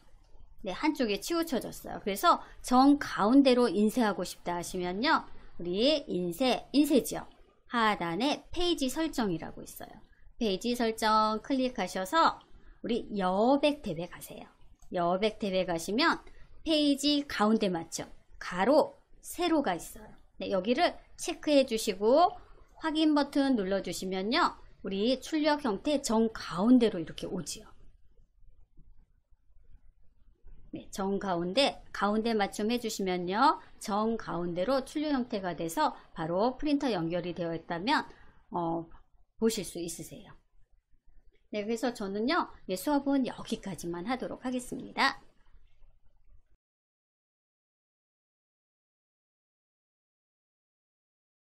네, 한쪽에 치우쳐졌어요. 그래서 정 가운데로 인쇄하고 싶다 하시면요. 우리 인쇄지요. 하단에 페이지 설정이라고 있어요. 페이지 설정 클릭하셔서 우리 여백 탭에 가세요. 여백 탭에 가시면 페이지 가운데 맞죠? 가로, 세로가 있어요. 네, 여기를 체크해 주시고 확인 버튼 눌러 주시면요. 우리 출력 형태 정 가운데로 이렇게 오지요. 네, 정 가운데 맞춤 해주시면요. 정 가운데로 출력 형태가 돼서 바로 프린터 연결이 되어 있다면 보실 수 있으세요. 네, 그래서 저는요. 수업은 여기까지만 하도록 하겠습니다.